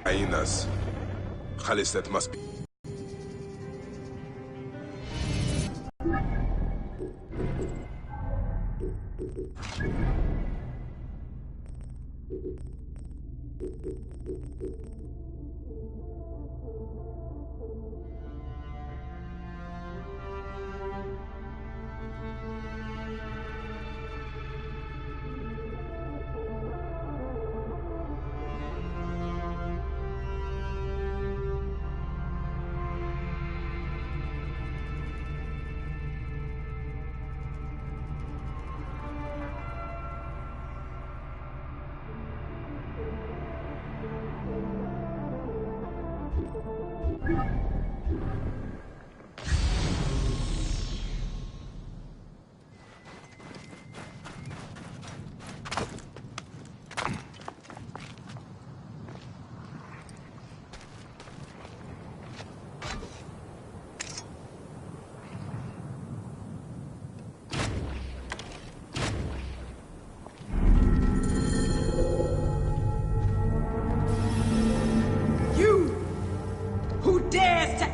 Hyenas. Khalisat must be.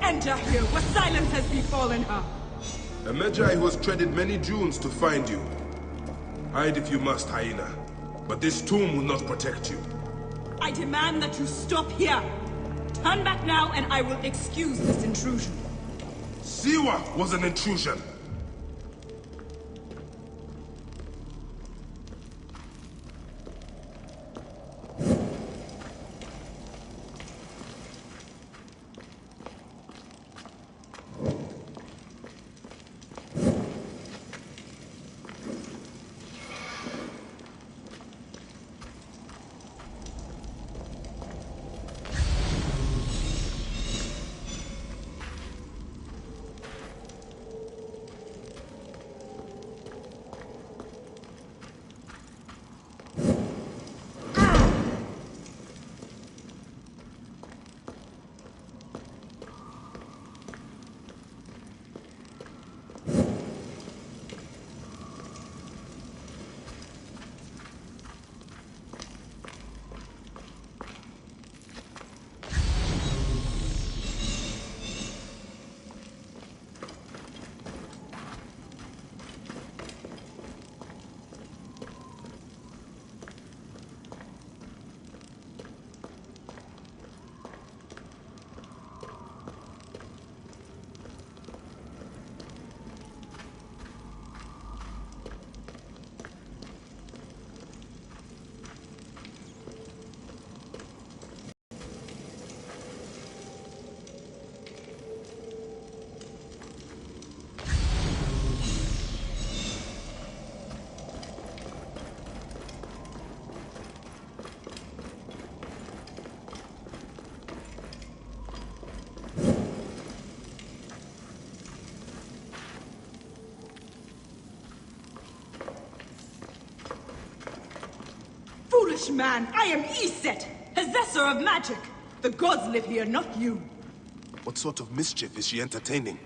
Enter here, where silence has befallen her. A Magi who has treaded many dunes to find you. Hide if you must, Hyena. But this tomb will not protect you. I demand that you stop here. Turn back now and I will excuse this intrusion. Siwa was an intrusion. Foolish man, I am Iset, possessor of magic. The gods live here, not you. What sort of mischief is she entertaining?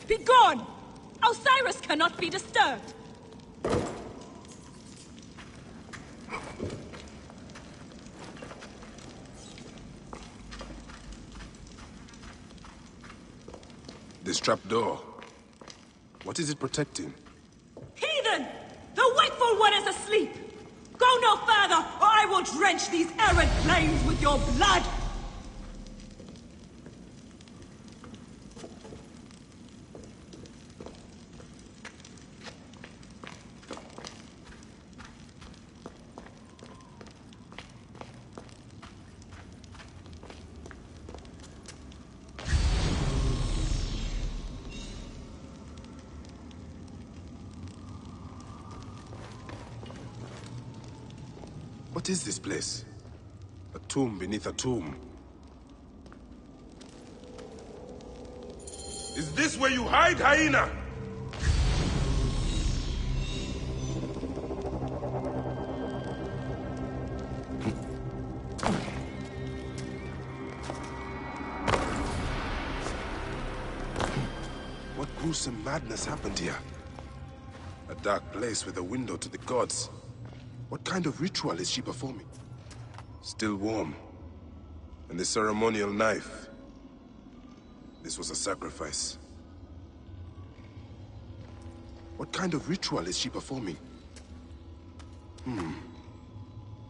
Begone! Osiris cannot be disturbed. This trapdoor. What is it protecting? Heathen! The wakeful one is asleep! Go no further, or I will drench these arid plains with your blood! What is this place? A tomb beneath a tomb. Is this where you hide, hyena? What gruesome madness happened here? A dark place with a window to the gods. What kind of ritual is she performing? Still warm. And the ceremonial knife. This was a sacrifice. What kind of ritual is she performing?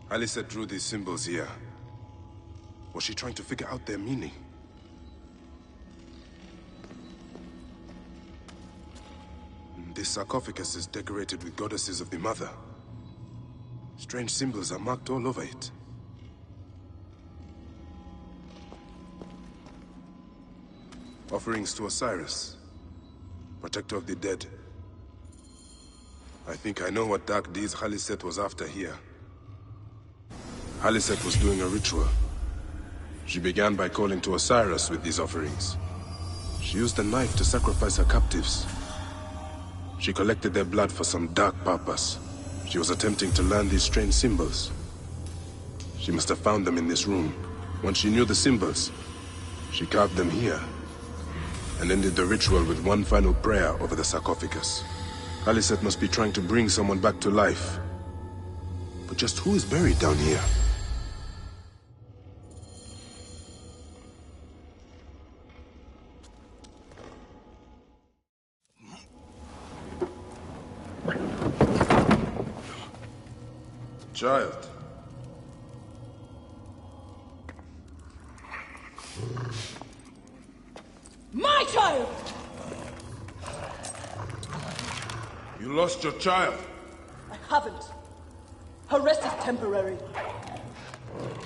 Alice drew these symbols here. Was she trying to figure out their meaning? This sarcophagus is decorated with goddesses of the Mother. Strange symbols are marked all over it. Offerings to Osiris, protector of the dead. I think I know what dark deeds Khaliset was after here. Khaliset was doing a ritual. She began by calling to Osiris with these offerings. She used a knife to sacrifice her captives. She collected their blood for some dark purpose. She was attempting to learn these strange symbols. She must have found them in this room. When she knew the symbols, she carved them here, and ended the ritual with one final prayer over the sarcophagus. Khaliset must be trying to bring someone back to life. But just who is buried down here? Child. My child! You lost your child. I haven't. Her rest is temporary.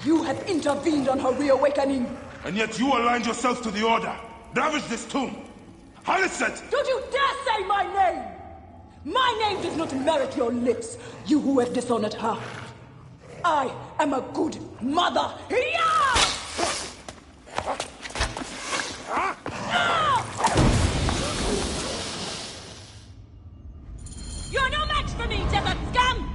You have intervened on her reawakening. And yet you aligned yourself to the Order. Ravage this tomb. Khaliset! Don't you dare say my name! My name does not merit your lips, you who have dishonored her. I am a good mother. Yeah! You're no match for me, desert scum!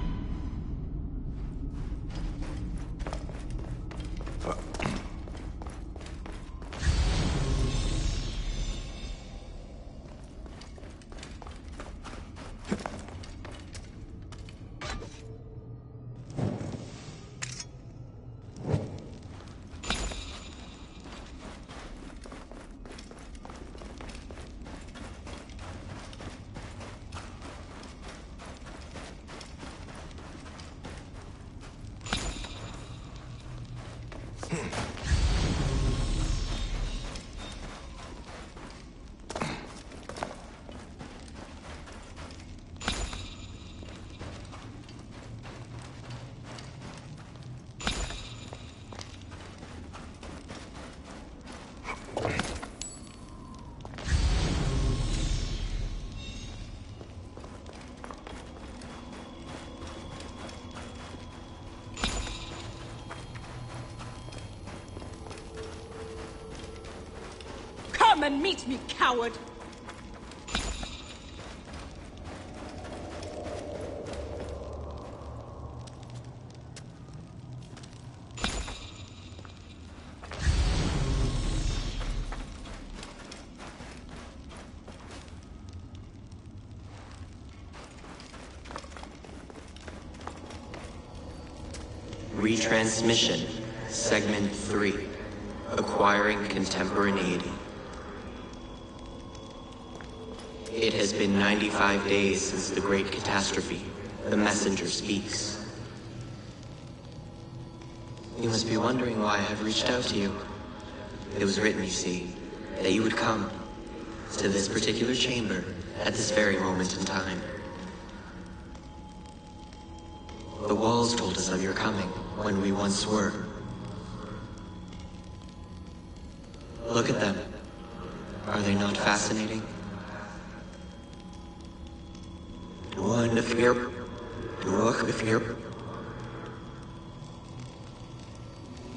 Come and meet me, coward! Retransmission, Segment 3, Acquiring Contemporaneity. It has been 95 days since the Great Catastrophe. The messenger speaks. You must be wondering why I have reached out to you. It was written, you see, that you would come to this particular chamber at this very moment in time. The walls told us of your coming when we once were. Look at them. Are they not fascinating?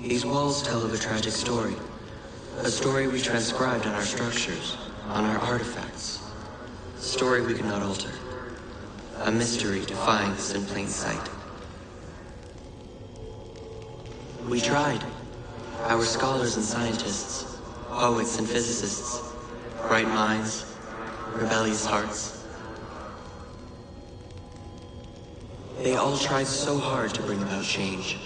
These walls tell of a tragic story. A story we transcribed on our structures, on our artifacts. A story we could not alter. A mystery defying us in plain sight. We tried. Our scholars and scientists, poets and physicists, bright minds, rebellious hearts. They all tried so hard to bring about change.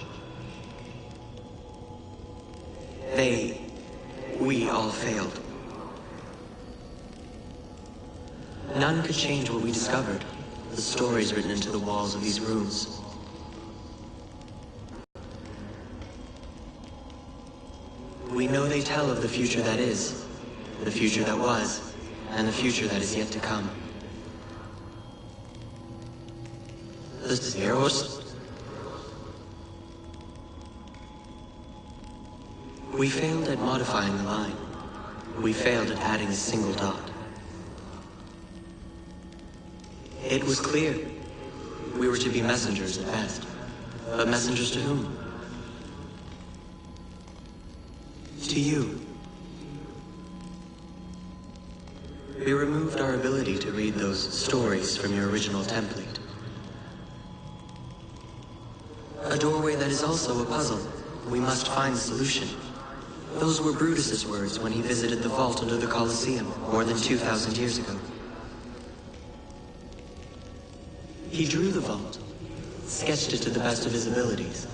We all failed. None could change what we discovered, the stories written into the walls of these rooms. We know they tell of the future that is, the future that was, and the future that is yet to come. The Zeros? We failed at modifying the line. We failed at adding a single dot. It was clear. We were to be messengers at best. But messengers to whom? To you. We removed our ability to read those stories from your original template. A doorway that is also a puzzle. We must find the solution. Those were Brutus's words when he visited the vault under the Colosseum more than 2,000 years ago. He drew the vault, sketched it to the best of his abilities,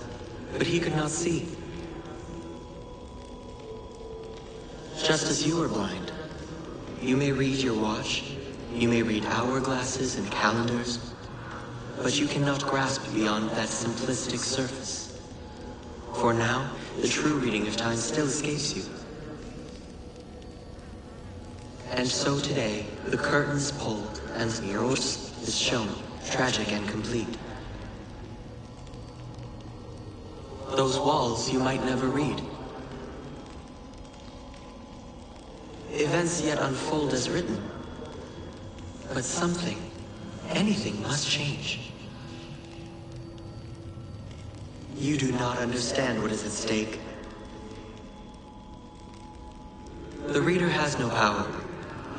but he could not see. Just as you are blind, you may read your watch, you may read hourglasses and calendars, but you cannot grasp beyond that simplistic surface. For now, the true reading of time still escapes you. And so today, the curtains pulled and Zeros is shown, tragic and complete. Those walls you might never read. Events yet unfold as written. But something, anything must change. You do not understand what is at stake. The reader has no power.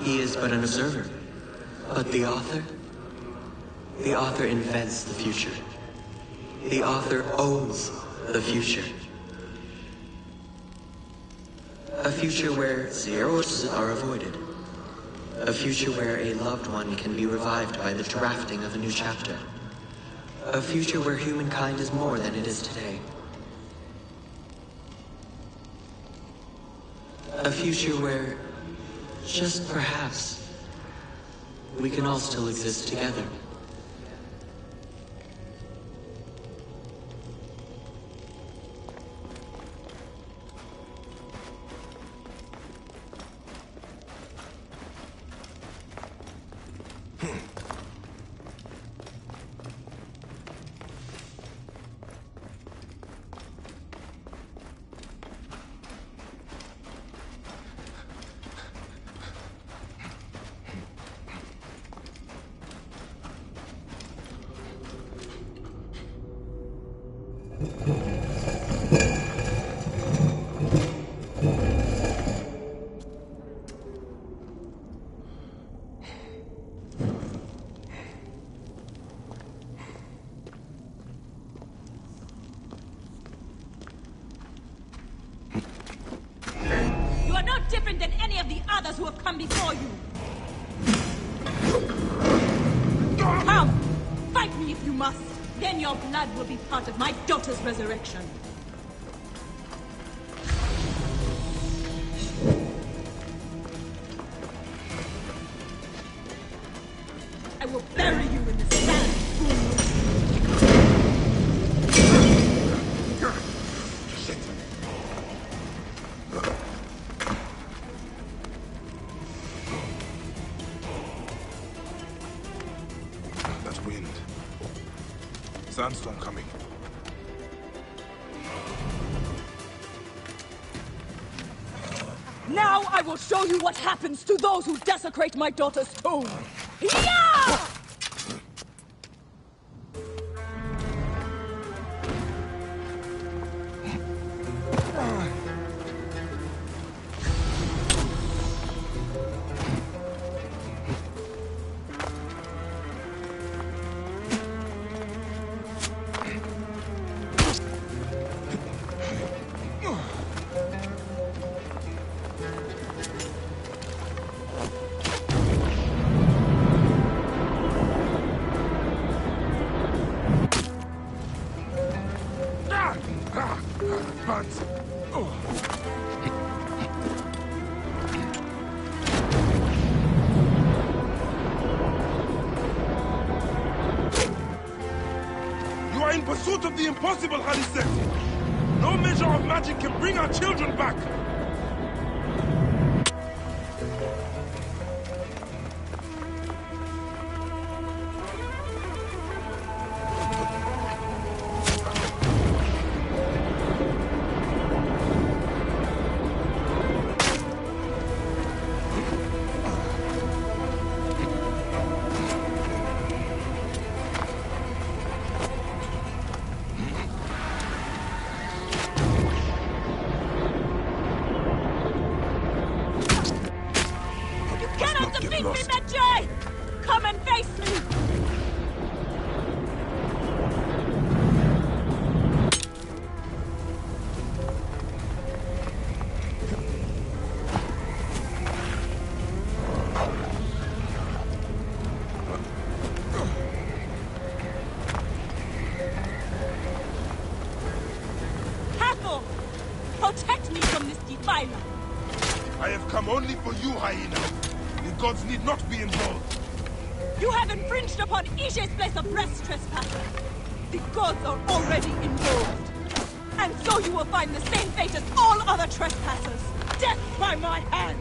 He is but an observer. But the author invents the future. The author owns the future. A future where zeros are avoided. A future where a loved one can be revived by the drafting of a new chapter. A future where humankind is more than it is today. A future where, just perhaps, we can all still exist together. You are not different than any of the others who have come before you. Come! Fight me if you must. Then your blood will be part of my daughter's resurrection. I will bury you in the sand, fool! That wind. Sandstorm coming. Now I will show you what happens to those who desecrate my daughter's tomb! Yeah! You are in pursuit of the impossible, Khalisek. No measure of magic can bring our children back. Defeat me, Medjay! Come and face me! Hathor! Protect me from this defiler! I have come only for you, Hyena. The gods need not be involved. You have infringed upon Ishe's place of rest, trespasser. The gods are already involved. And so you will find the same fate as all other trespassers. Death by my hand!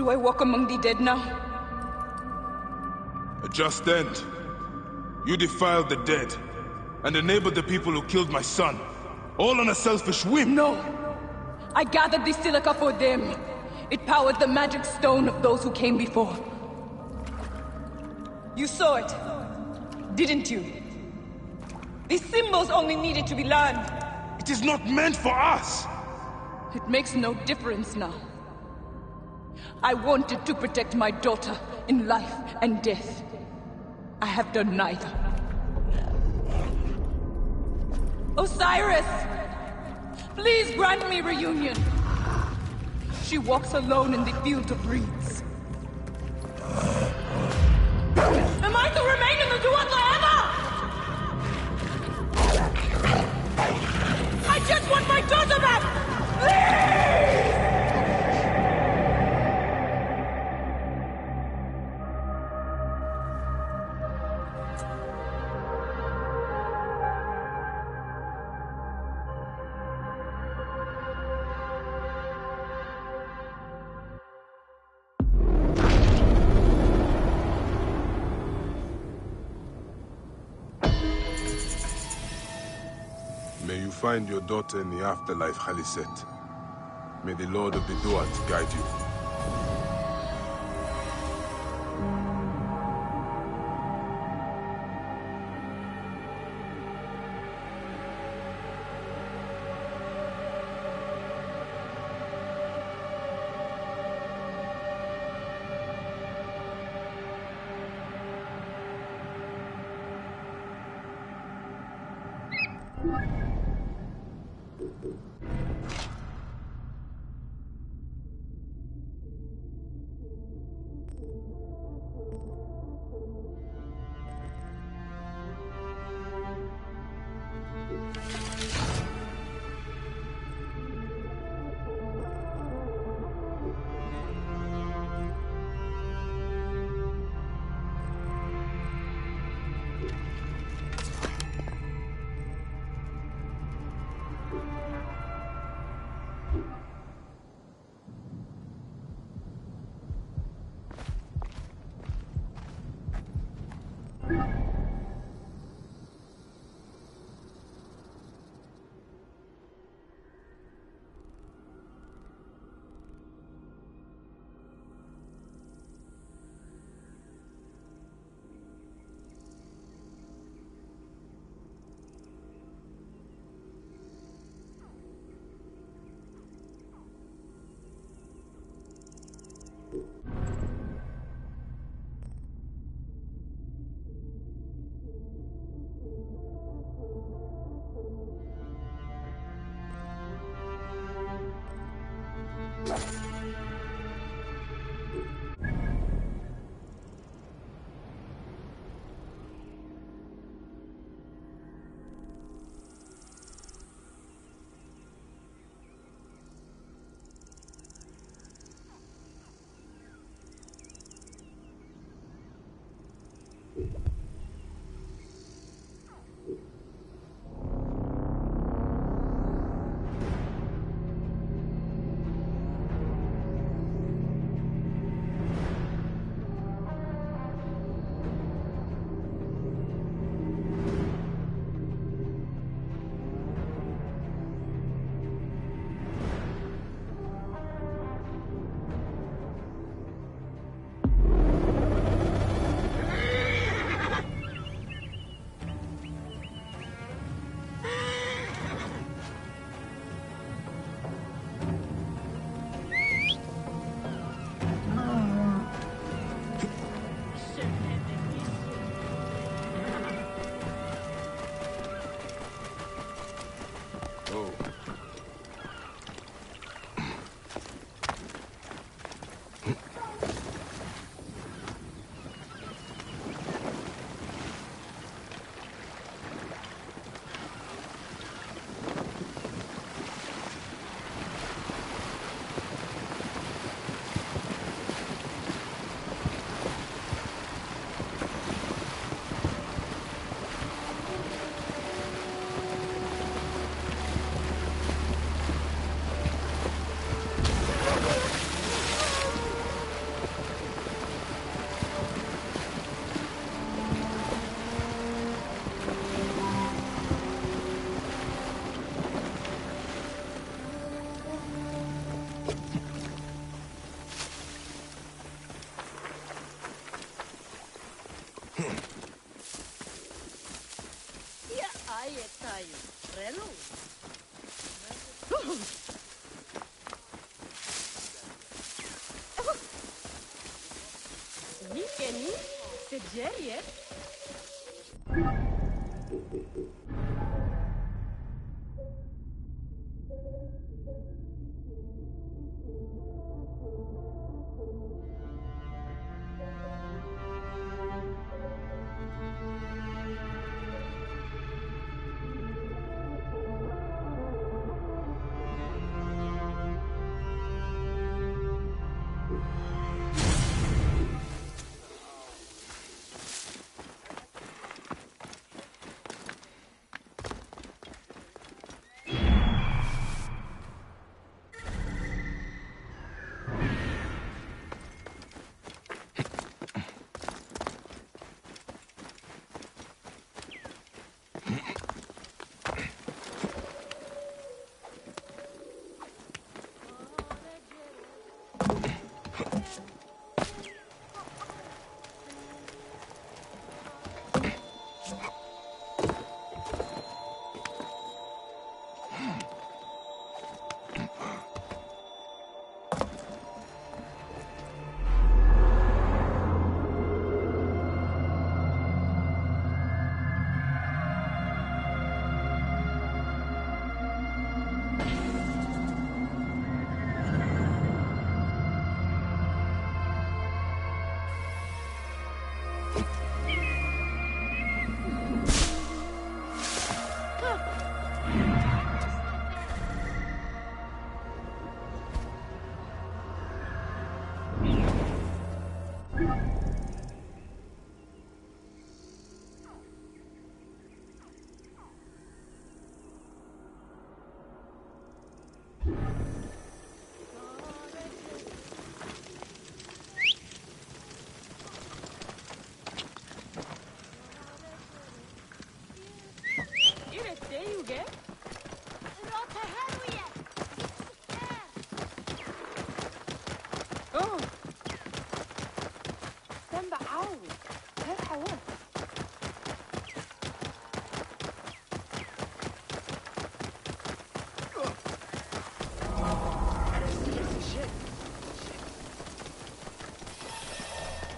Do I walk among the dead now? A just end. You defiled the dead, and enabled the people who killed my son. All on a selfish whim! No! I gathered the silica for them. It powered the magic stone of those who came before. You saw it, didn't you? These symbols only needed to be learned. It is not meant for us! It makes no difference now. I wanted to protect my daughter in life and death. I have done neither. Osiris! Please grant me reunion. She walks alone in the field of reeds. Am I to remain in the Duat forever? I just want my daughter back! Please! May you find your daughter in the afterlife, Khaliset. May the Lord of the Duat guide you. Jenny? C'est Jerry, eh?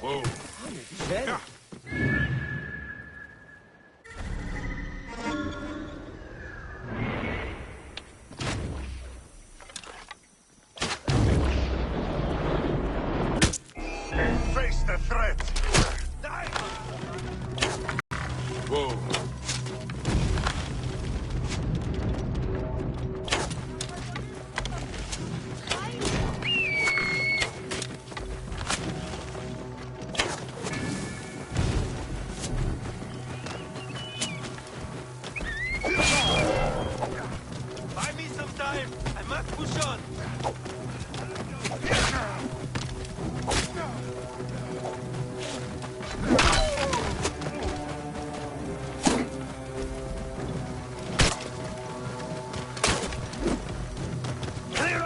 Whoa. Velho. Face the threat! Whoa. Buy me some time! I must push on!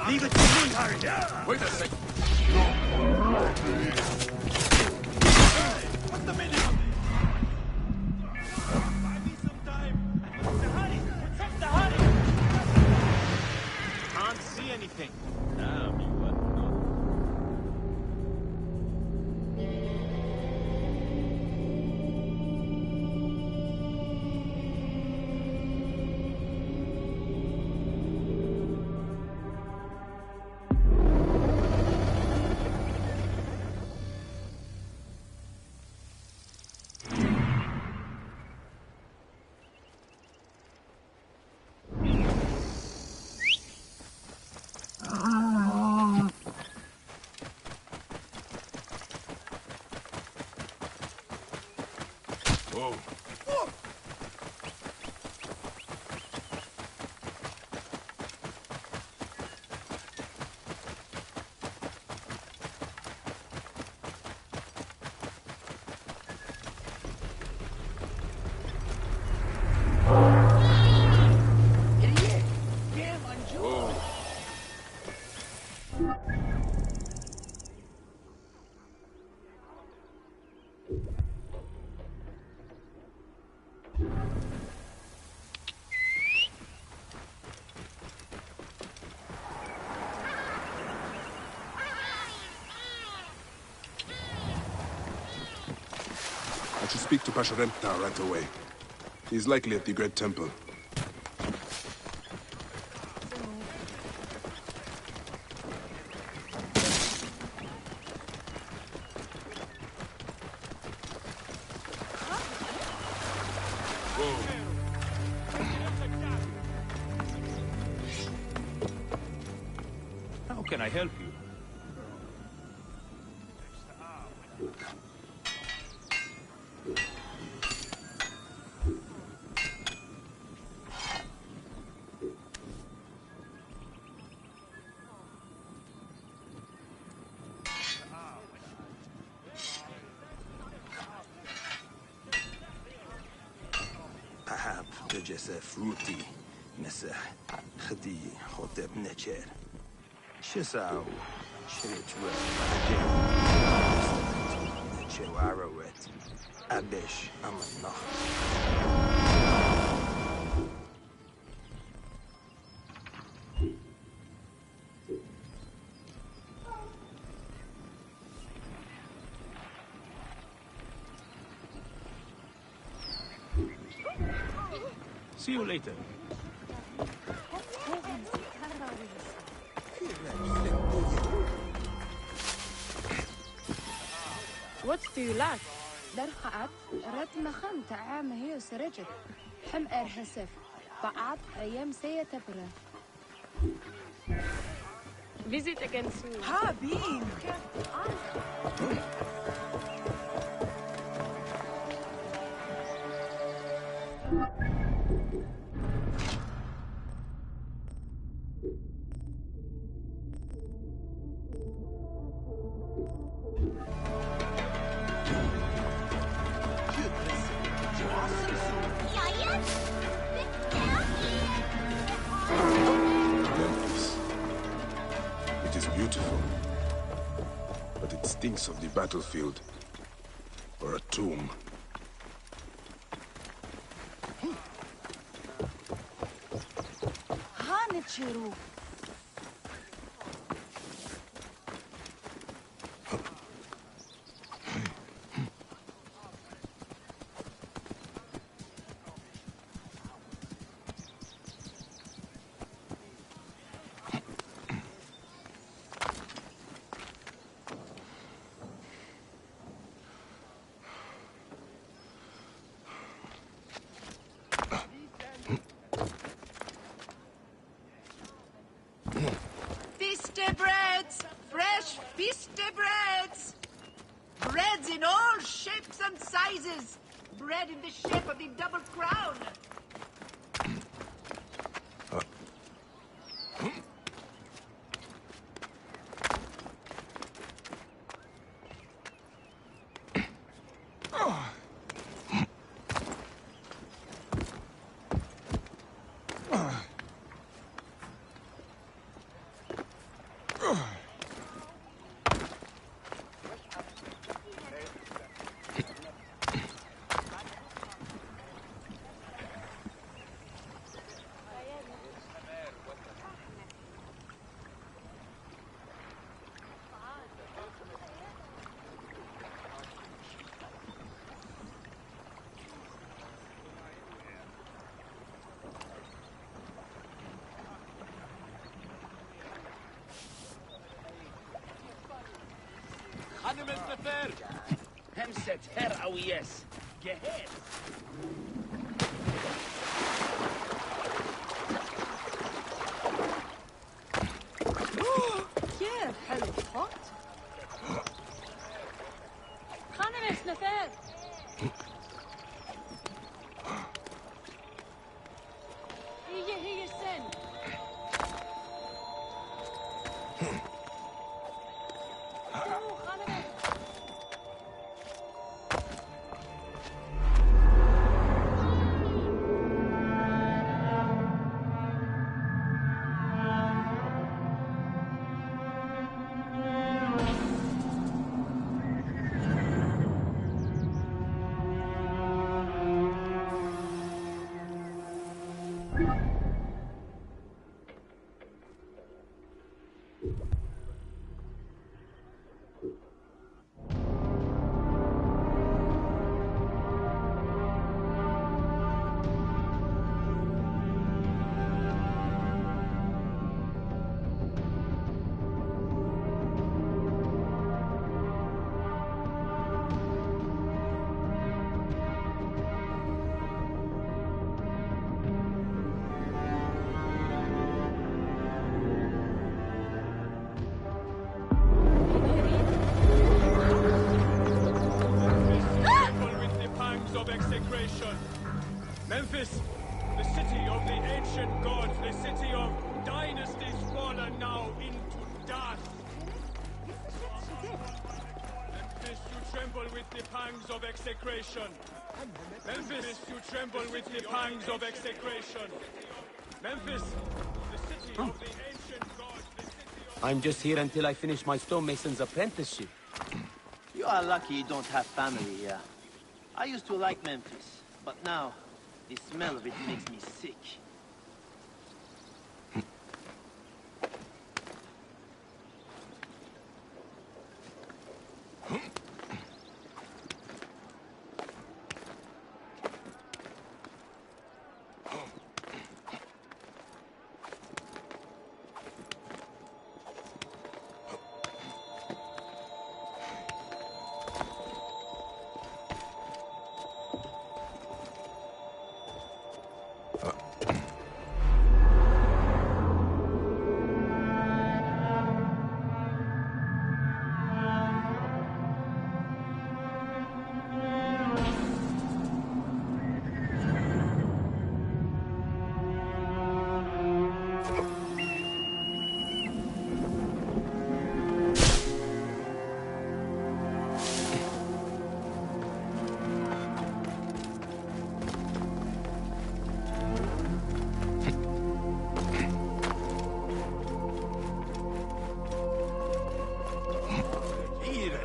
Leave it to me, Harry! Wait a sec. What's the meaning of this? Buy me some time! The honey! Protect the honey! Can't see anything. Damn, you what? I should speak to Pasharenta right away. He's likely at the Great Temple. How can I help you? Pahab tejese fruti مثل خدي خطب نچر شساو شريتوا نچو عروت أبش أمن نخ See you later. What do you lack? در قعد رت مخم تعام هي سرجت حم أرهسف بعض أيام سيتبرة. Visit again soon. Ha, Bean! Memphis. It is beautiful, but it stinks of the battlefield or a tomb. Hanichiru! Feasty breads! Fresh feasty breads! Breads in all shapes and sizes! Bread in the shape of the double crown! خانم السفر همست هر اويس جهاز Yeah, hello, hot. خانم اسنفر. هي السن. خانم with the pangs of execration. Memphis, you tremble with the pangs of execration. Memphis, the city of the ancient gods, the city of... I'm just here until I finish my stonemason's apprenticeship. You are lucky you don't have family here. I used to like Memphis, but now the smell of it makes me sick.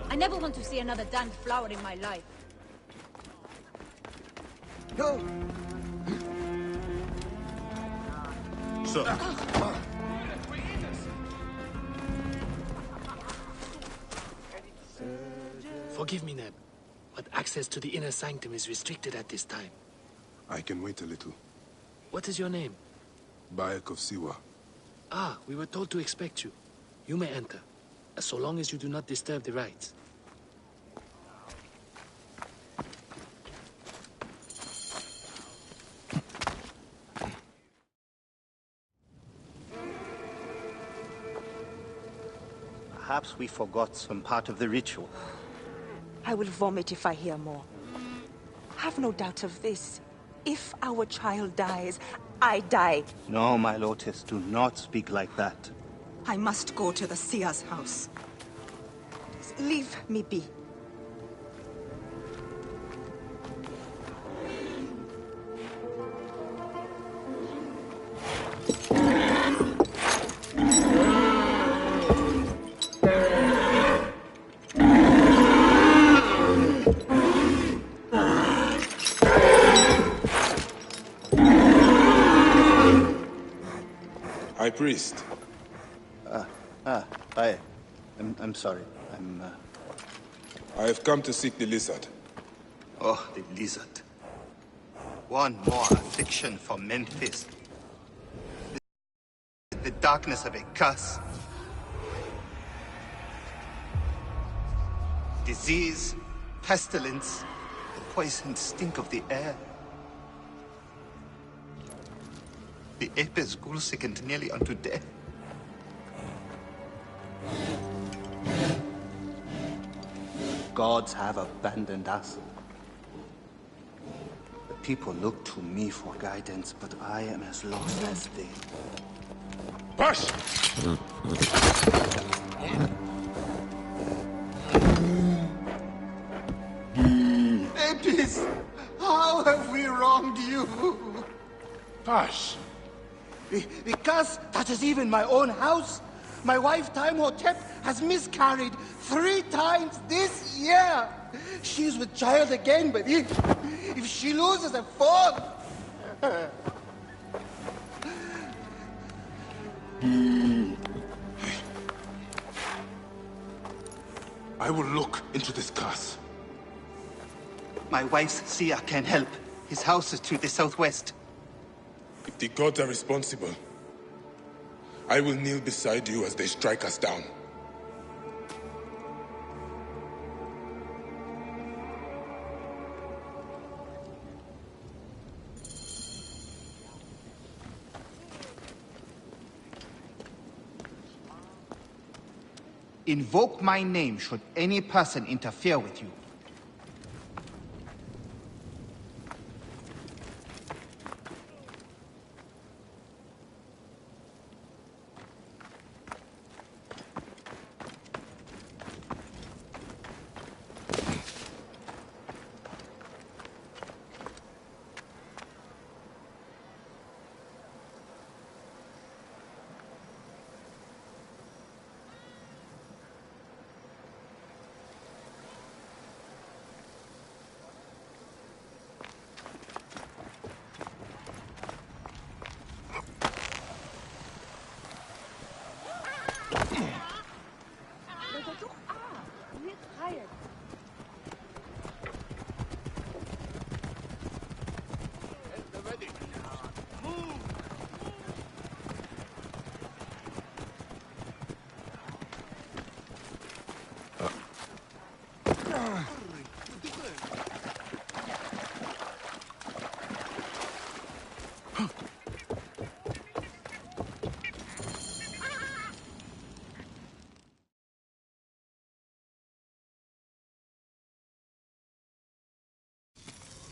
I never want to see another damned flower in my life. Go! Sir. Forgive me, Neb, but access to the inner sanctum is restricted at this time. I can wait a little. What is your name? Bayek of Siwa. Ah, we were told to expect you. You may enter, so long as you do not disturb the rites. Perhaps we forgot some part of the ritual. I will vomit if I hear more. Have no doubt of this. If our child dies, I die. No, my Lotus, do not speak like that. I must go to the seer's house. Leave me be. High Priest. I'm sorry. I have come to seek the lizard. Oh, the lizard. One more affliction for Memphis. The darkness of a curse. Disease, pestilence, the poisoned stink of the air. The ape is ghoul-sickened nearly unto death. Gods have abandoned us. The people look to me for guidance, but I am as lost as they. Push! Apis, how have we wronged you? Hush! The curse touches even my own house. My wife, Timehotep, has miscarried 3 times this year. She's with child again, but if she loses a 4th... I will look into this curse. My wife's seer can help. His house is to the southwest. If the gods are responsible, I will kneel beside you as they strike us down. Invoke my name should any person interfere with you.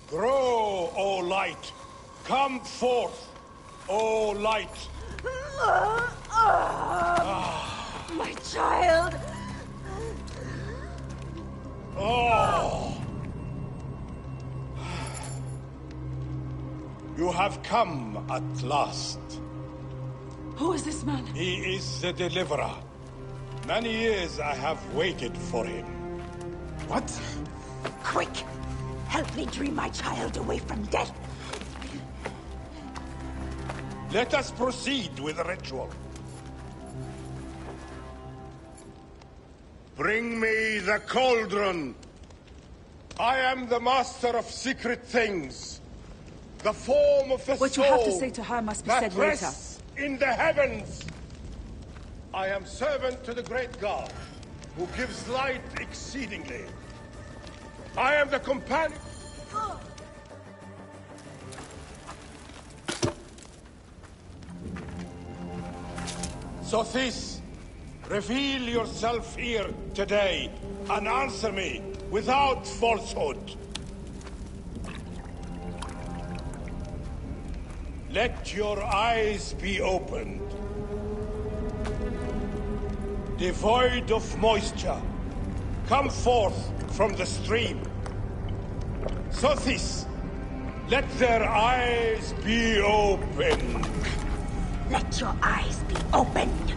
Grow, O light! Come forth, O light! My child! Oh! You have come at last. Who is this man? He is the Deliverer. Many years I have waited for him. What? Quick! Help me dream my child away from death! Let us proceed with the ritual. Bring me the cauldron. I am the master of secret things. The form of the What soul you have to say to her must be that said later. rests in the heavens. I am servant to the great God, who gives light exceedingly. I am the companion... Sothis, reveal yourself here today and answer me without falsehood. Let your eyes be opened. Devoid of moisture, come forth from the stream. Sothis, let their eyes be opened. Let your eyes be opened.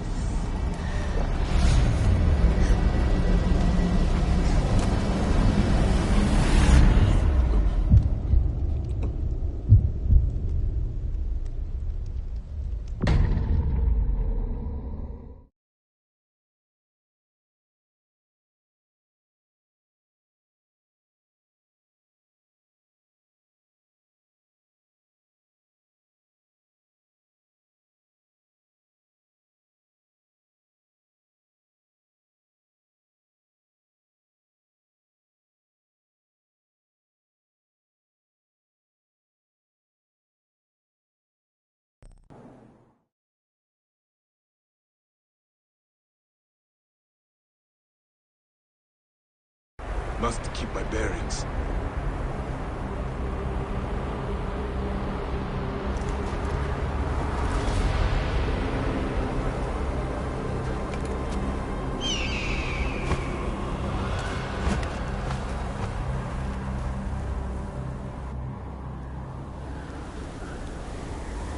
Must keep my bearings.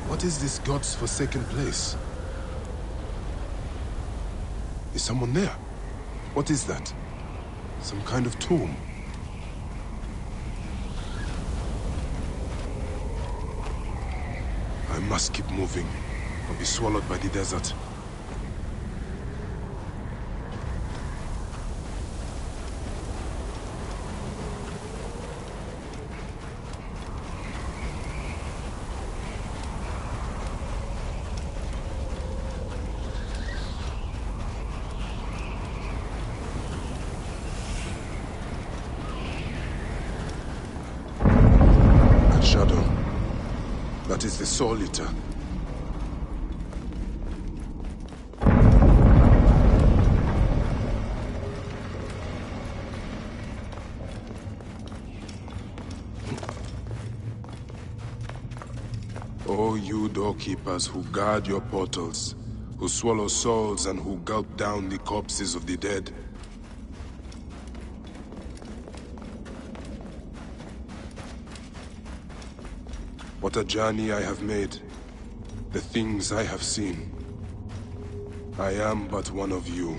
What is this God's forsaken place? Is someone there? What is that? Some kind of tomb. I must keep moving, or be swallowed by the desert. Shadow. That is the Soul Eater. O you doorkeepers who guard your portals, who swallow souls and who gulp down the corpses of the dead. What a journey I have made, the things I have seen. I am but one of you.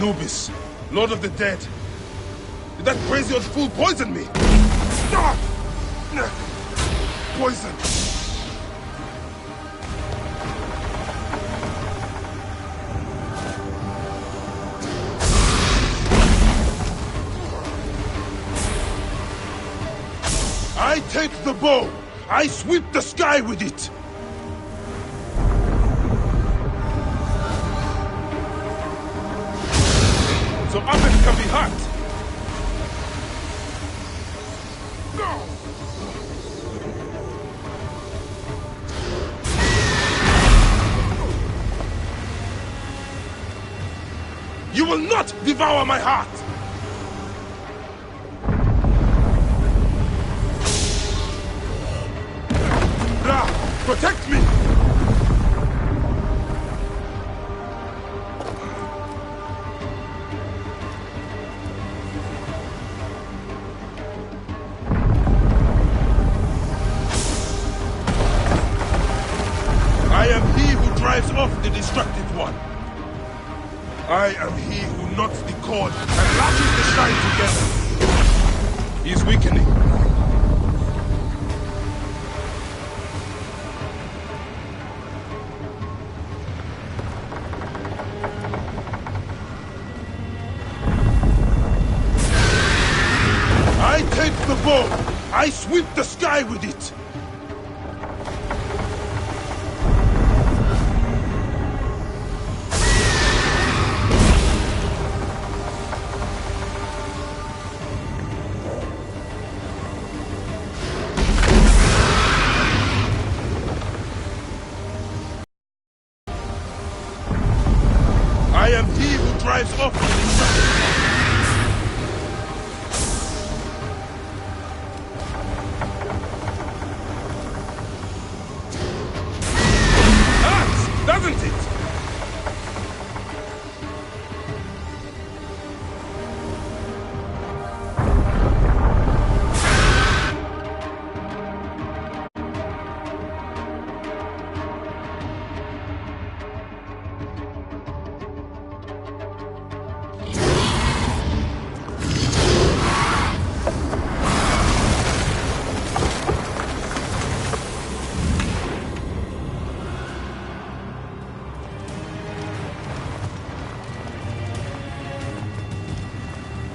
Anubis, Lord of the Dead. Did that crazy old fool poison me? Ah! Poison. I take the bow. I sweep the sky with it. So Abed can be hurt. You will not devour my heart! Ra, protect me! I am he who drives off the destructive one. I am he who knots the cord and lashes the shine together. He is weakening. I take the bow. I sweep the sky with it. I am he who drives off the destructive. Hurts, doesn't it?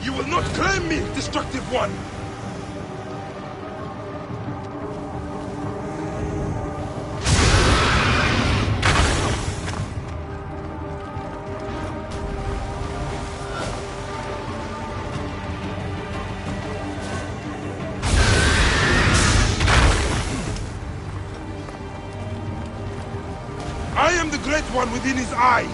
You will not claim me, destructive one! I am the great one within his eye!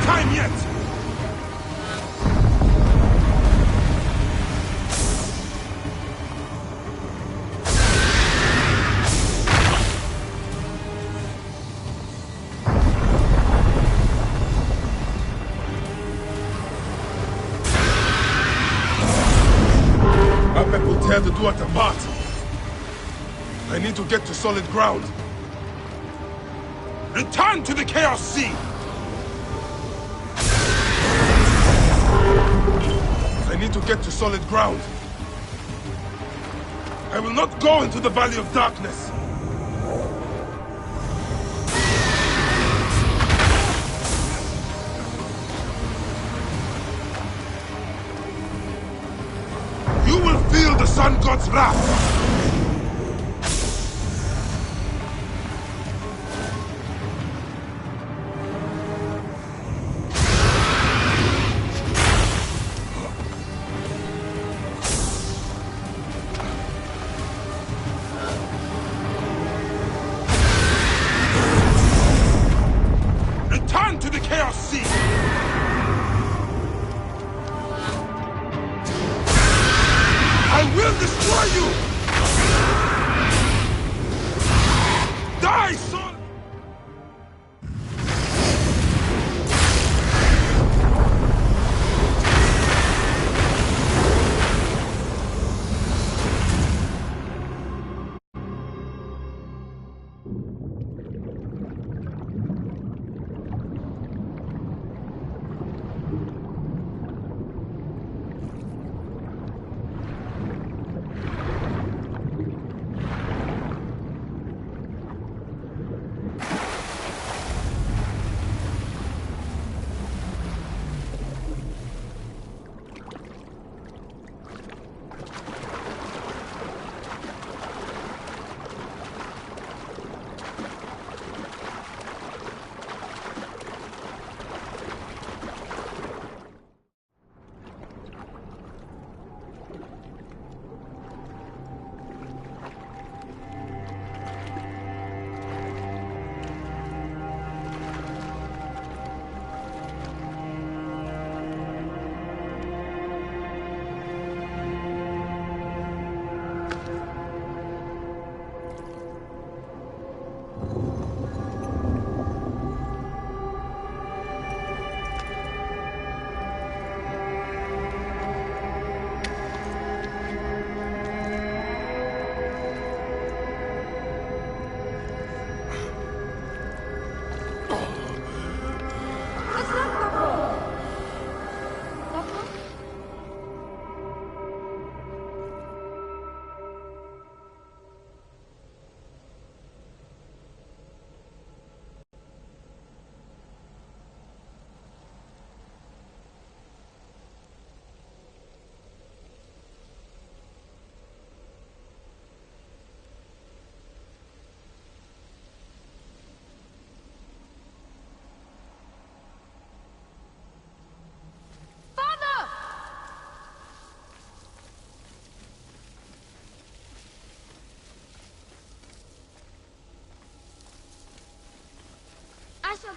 Time yet! Apep will tear the Duat apart. I need to get to solid ground. Return to the Chaos Sea! I need to get to solid ground. I will not go into the Valley of Darkness. You will feel the Sun God's wrath. To the Chaos Sea! I will destroy you!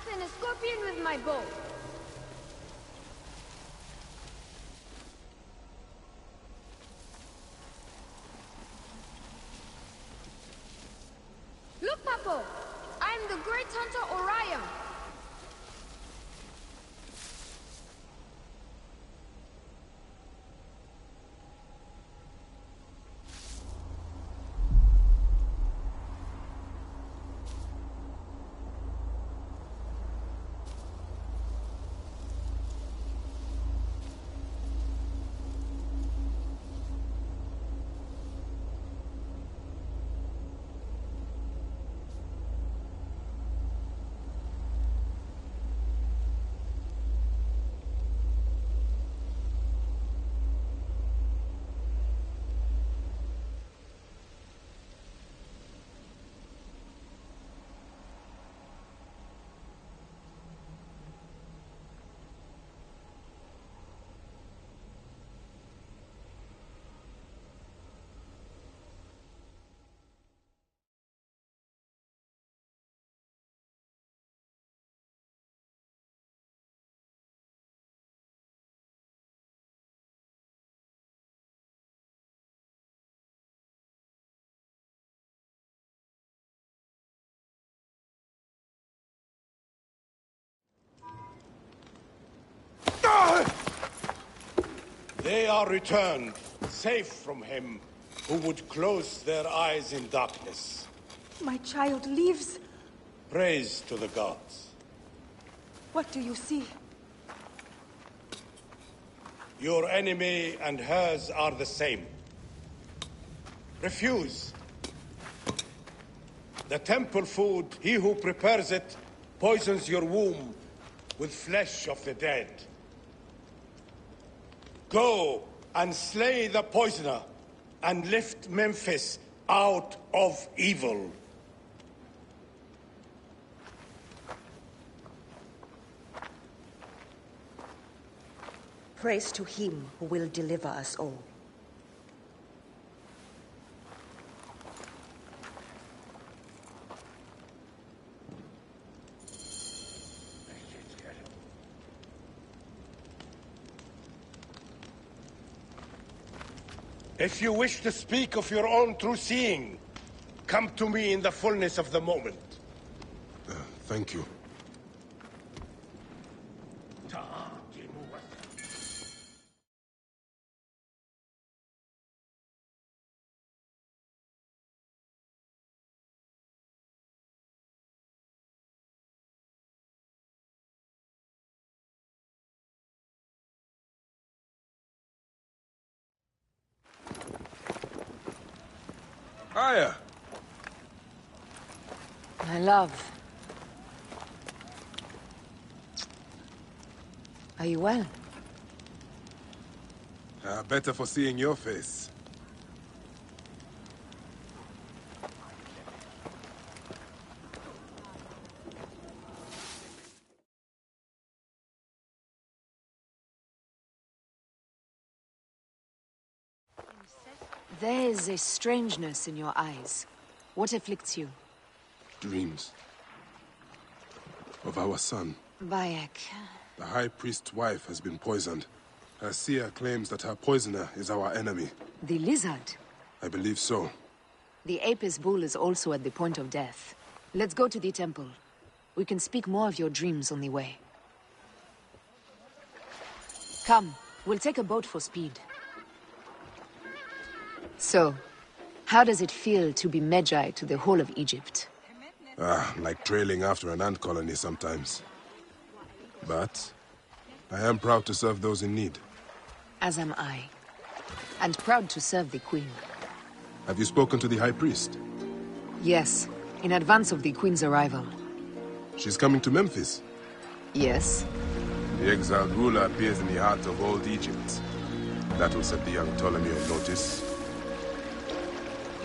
pin a scorpion with my bow. Look, Papo! I'm the great hunter Orion. They are returned, safe from him, who would close their eyes in darkness. My child lives. Praise to the gods. What do you see? Your enemy and hers are the same. Refuse. The temple food, he who prepares it, poisons your womb with flesh of the dead. Go and slay the poisoner, and lift Memphis out of evil. Praise to him who will deliver us all. If you wish to speak of your own true seeing, come to me in the fullness of the moment. Thank you. Aya! My love. Are you well? Better for seeing your face. There is a strangeness in your eyes. What afflicts you? Dreams. Of our son. Bayek. The High Priest's wife has been poisoned. Her seer claims that her poisoner is our enemy. The lizard? I believe so. The Apis bull is also at the point of death. Let's go to the temple. We can speak more of your dreams on the way. Come, we'll take a boat for speed. So, how does it feel to be Medjay to the whole of Egypt? Like trailing after an ant colony sometimes. But I am proud to serve those in need. As am I. And proud to serve the Queen. Have you spoken to the High Priest? Yes, in advance of the Queen's arrival. She's coming to Memphis? Yes. The exiled ruler appears in the heart of old Egypt. That will set the young Ptolemy on notice.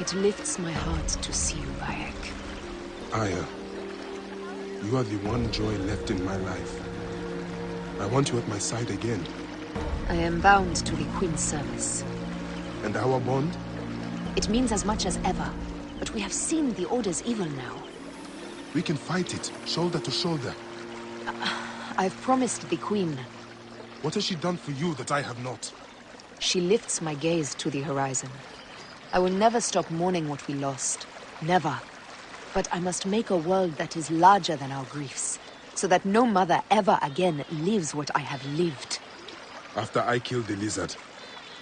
It lifts my heart to see you, Bayek. Aya, you are the one joy left in my life. I want you at my side again. I am bound to the Queen's service. And our bond? It means as much as ever. But we have seen the Order's evil now. We can fight it, shoulder to shoulder. I've promised the Queen. What has she done for you that I have not? She lifts my gaze to the horizon. I will never stop mourning what we lost. Never. But I must make a world that is larger than our griefs, so that no mother ever again lives what I have lived. After I kill the lizard.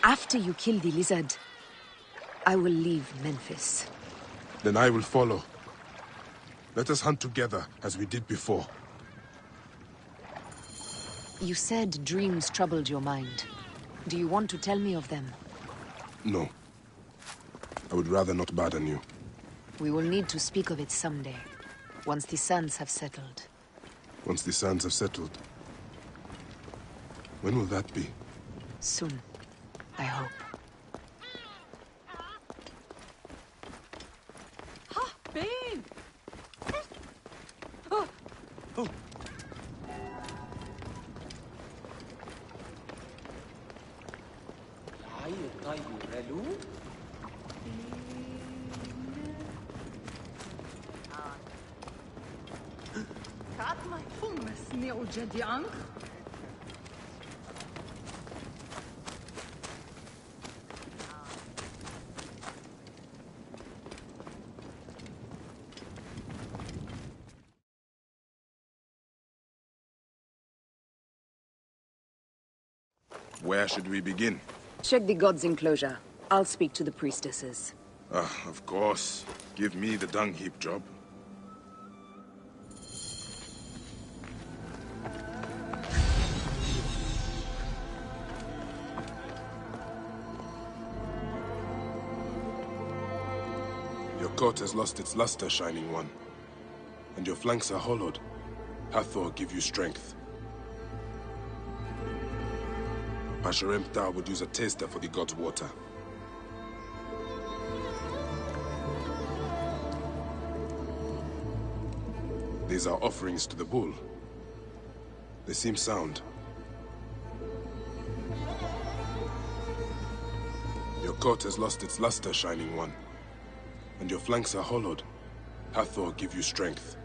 After you kill the lizard, I will leave Memphis. Then I will follow. Let us hunt together, as we did before. You said dreams troubled your mind. Do you want to tell me of them? No. I would rather not burden you. We will need to speak of it someday, once the sands have settled. Once the sands have settled? When will that be? Soon, I hope. Ha! Bane! Where should we begin? Check the god's enclosure. I'll speak to the priestesses. Of course. Give me the dung heap job. Your coat has lost its luster, Shining One. And your flanks are hollowed. Hathor give you strength. Pasharemta would use a taster for the god's water. These are offerings to the bull. They seem sound. Your coat has lost its luster, Shining One. And your flanks are hollowed. Hathor give you strength.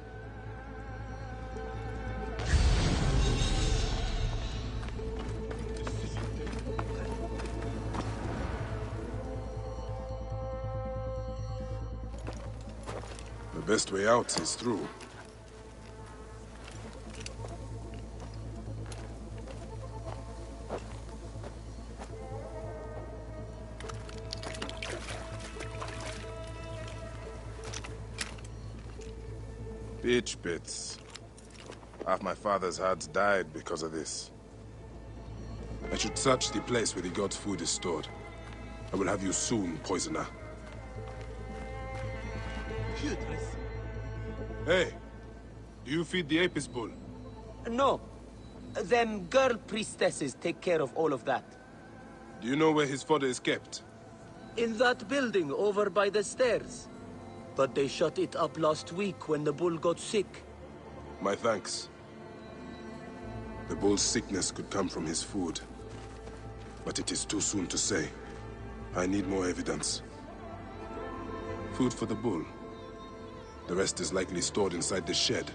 The best way out is through. Bitch bits. Half my father's herds died because of this. I should search the place where the god's food is stored. I will have you soon, poisoner. Hey, do you feed the Apis bull? No. Them girl priestesses take care of all of that. Do you know where his fodder is kept? In that building over by the stairs. But they shut it up last week when the bull got sick. My thanks. The bull's sickness could come from his food. But it is too soon to say. I need more evidence. Food for the bull. The rest is likely stored inside the shed.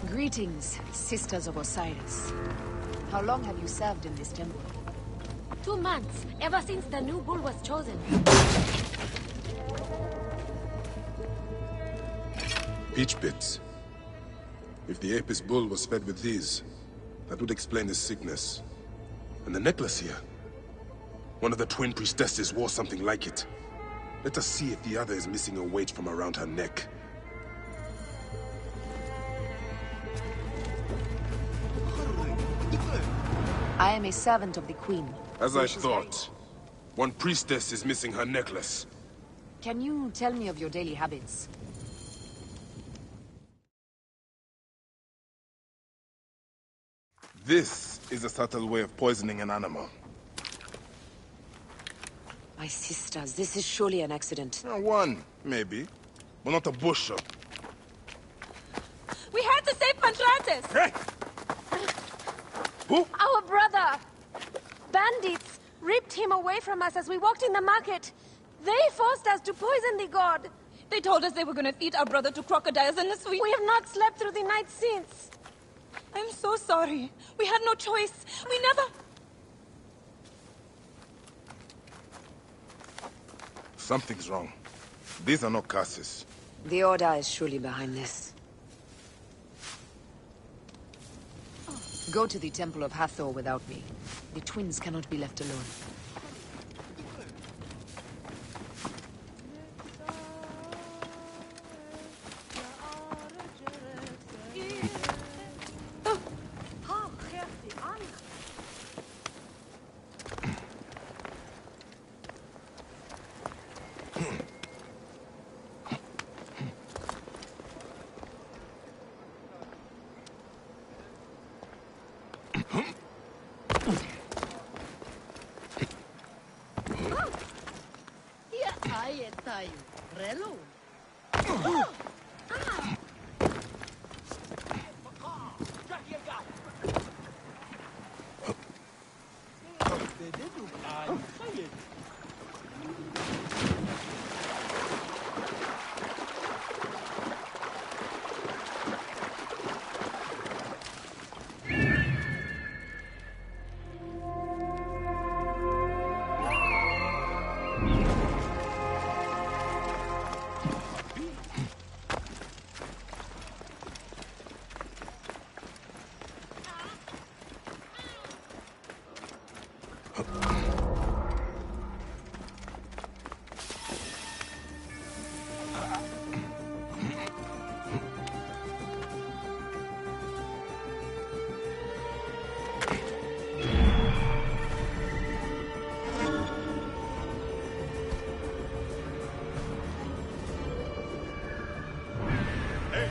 Greetings, Sisters of Osiris. How long have you served in this temple? 2 months, ever since the new bull was chosen. Peach bits. If the Apis bull was fed with these, that would explain his sickness. And the necklace here. One of the twin priestesses wore something like it. Let us see if the other is missing a weight from around her neck. I am a servant of the Queen. As I thought. One priestess is missing her necklace. Can you tell me of your daily habits? This is a subtle way of poisoning an animal. My sisters, this is surely an accident. One, maybe. But not a bushel. We had to save Pantrates! Hey! Who? Our brother! Bandits ripped him away from us as we walked in the market. They forced us to poison the god. They told us they were going to feed our brother to crocodiles in the sweet. We have not slept through the night since. I'm so sorry. We had no choice. We never... Something's wrong. These are not curses. The Order is surely behind this. Go to the Temple of Hathor without me. The twins cannot be left alone.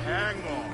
Hang on.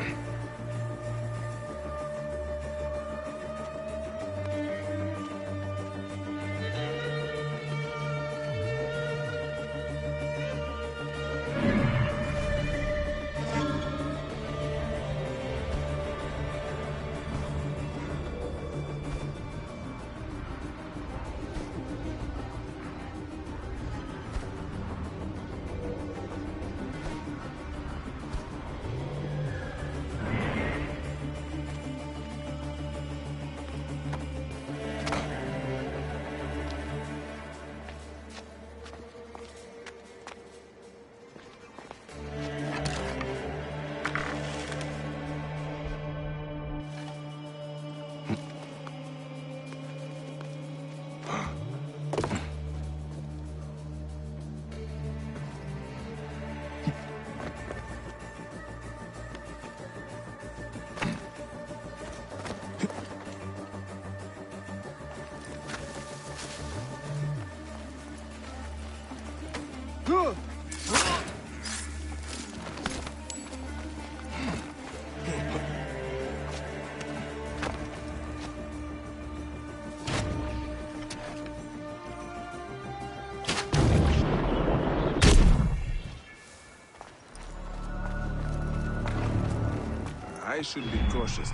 I should be cautious.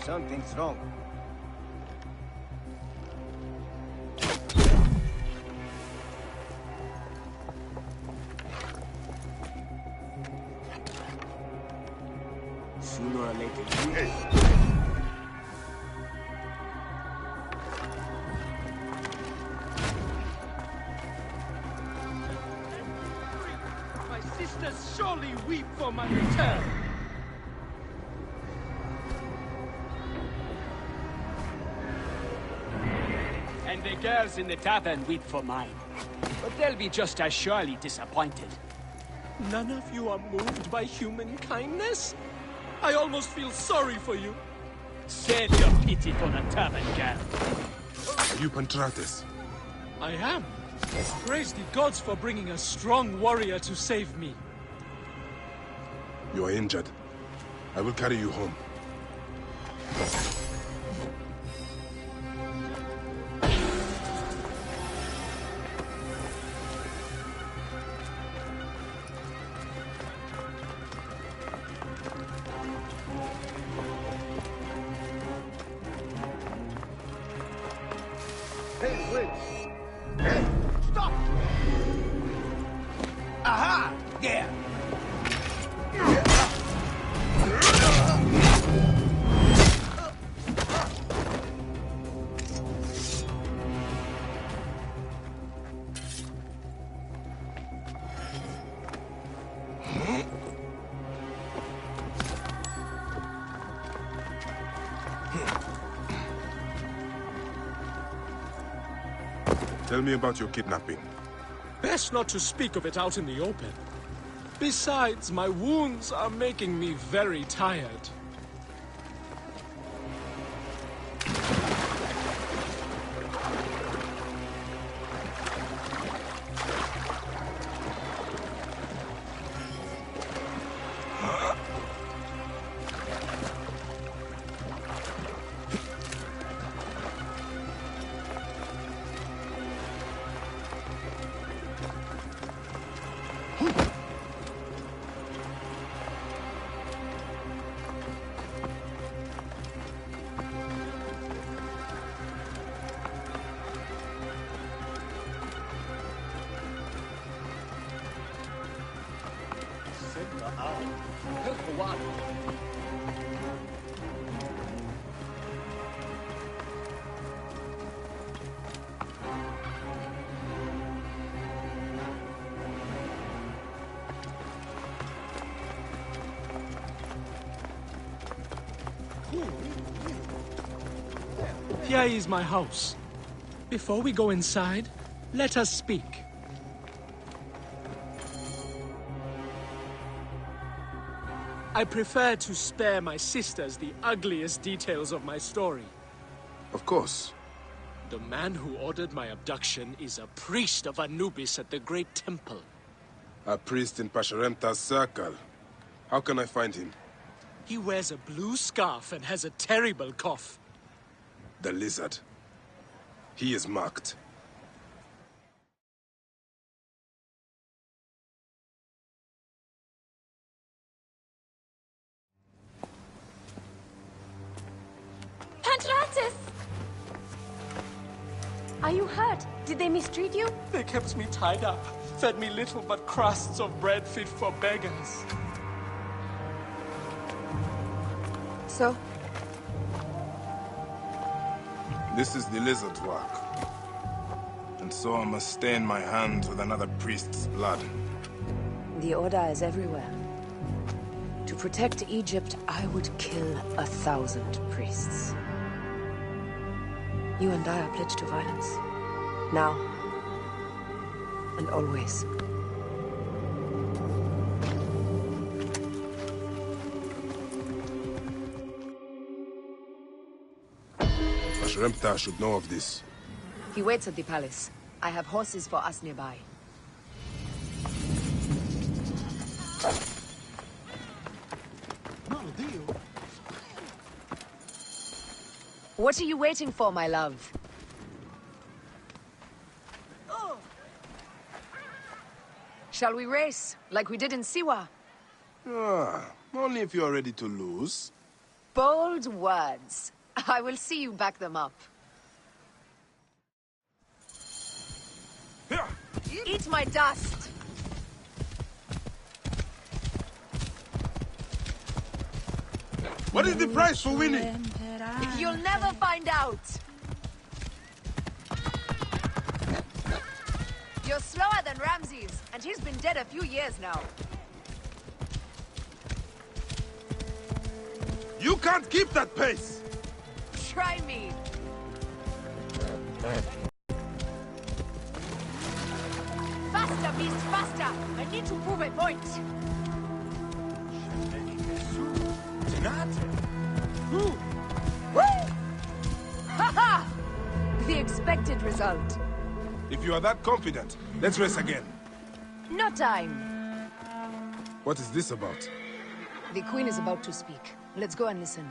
Something's wrong. Sooner or later, Patriots surely weep for my return. And the girls in the tavern weep for mine. But they'll be just as surely disappointed. None of you are moved by human kindness? I almost feel sorry for you. Save your pity for the tavern girl. Are you Pantrates? I am. Praise the gods for bringing a strong warrior to save me. You are injured. I will carry you home. Hey, wait. Hey, stop! Aha! There! Tell me about your kidnapping. Best not to speak of it out in the open. Besides, my wounds are making me very tired. Here is my house. Before we go inside, let us speak. I prefer to spare my sisters the ugliest details of my story. Of course. The man who ordered my abduction is a priest of Anubis at the Great Temple. A priest in Pasherenptah's circle. How can I find him? He wears a blue scarf and has a terrible cough. The lizard. He is marked. Pantrates! Are you hurt? Did they mistreat you? They kept me tied up, fed me little but crusts of bread fit for beggars. So? This is the lizard's work. And so I must stain my hands with another priest's blood. The Order is everywhere. To protect Egypt, I would kill 1,000 priests. You and I are pledged to violence. Now. And always. Pasherenptah should know of this. He waits at the palace. I have horses for us nearby. What are you waiting for, my love? Shall we race, like we did in Siwa? Only if you are ready to lose. Bold words. I will see you back them up. Eat my dust! What is the price for winning? You'll never find out! You're slower than Ramses, and he's been dead a few years now. You can't keep that pace! Try me. Faster, beast, faster! I need to prove a point. Ha-ha! The expected result. If you are that confident, let's race again. No time. What is this about? The Queen is about to speak. Let's go and listen.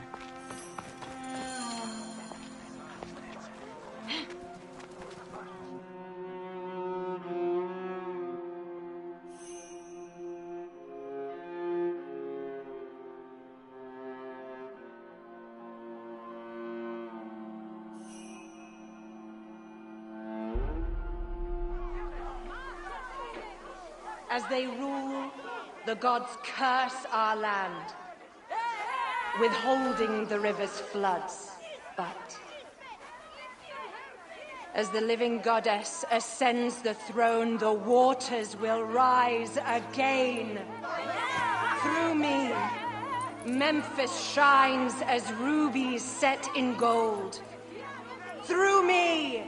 As they rule, the gods curse our land, withholding the river's floods. But as the living goddess ascends the throne, the waters will rise again. Through me, Memphis shines as rubies set in gold. Through me,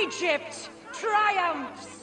Egypt triumphs.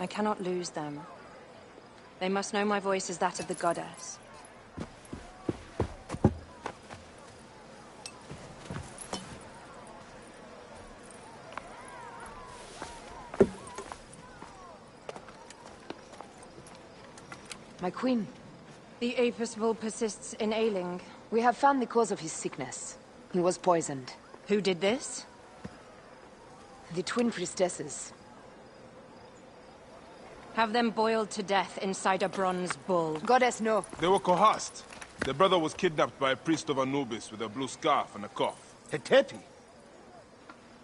I cannot lose them. They must know my voice is that of the goddess. My queen. The Apis bull persists in ailing. We have found the cause of his sickness. He was poisoned. Who did this? The twin priestesses. Have them boiled to death inside a bronze bull. Goddess, no. They were coerced. Their brother was kidnapped by a priest of Anubis with a blue scarf and a cough. Hetepi?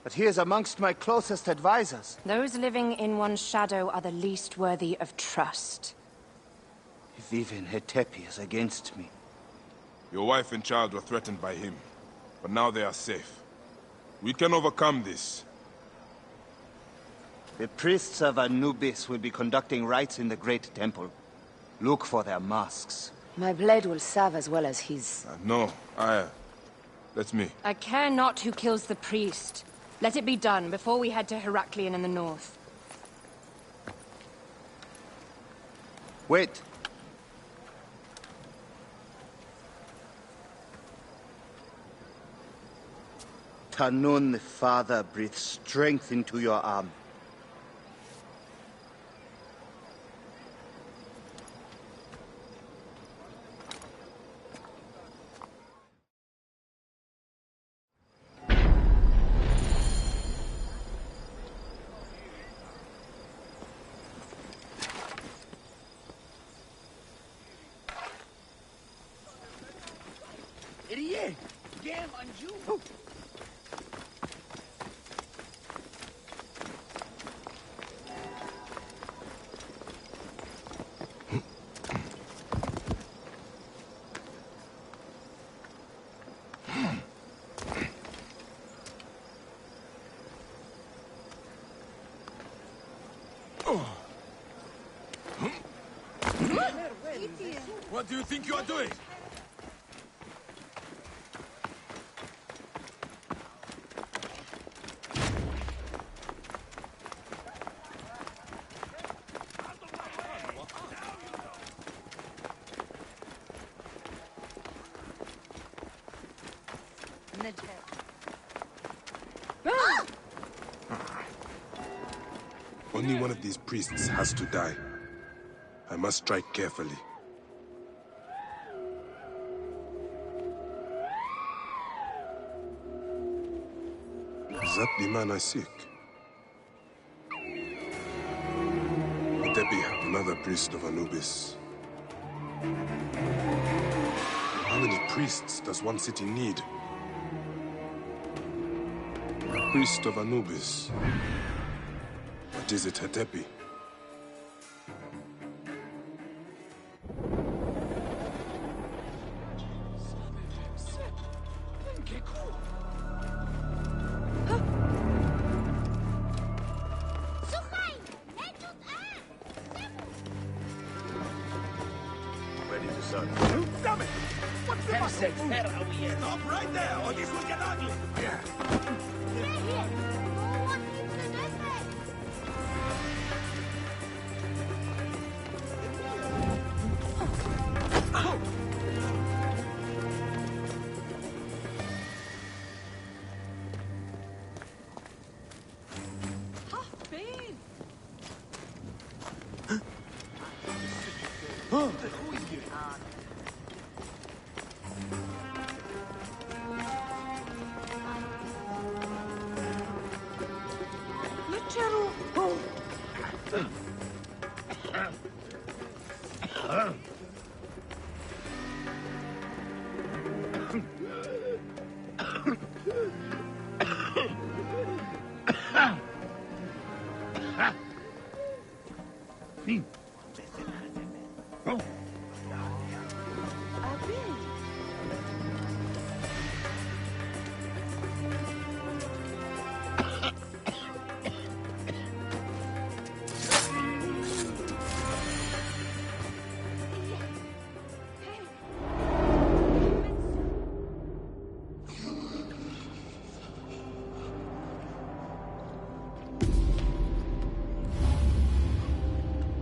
But he is amongst my closest advisors. Those living in one's shadow are the least worthy of trust. If even Hetepi is against me. Your wife and child were threatened by him, but now they are safe. We can overcome this. The priests of Anubis will be conducting rites in the Great Temple. Look for their masks. My blade will serve as well as his. No, that's me. I care not who kills the priest. Let it be done before we head to Heraklion in the north. Wait. Tanun the Father breathes strength into your arm. What do you think you are doing? Only one of these priests has to die. I must strike carefully. Is that the man I seek? Hetepi, another priest of Anubis. How many priests does one city need? A priest of Anubis. But is it Hatepi? Ready to serve. Damn it! What's the Hemsek, where are we at? Stop right there, or this will get ugly! Yeah.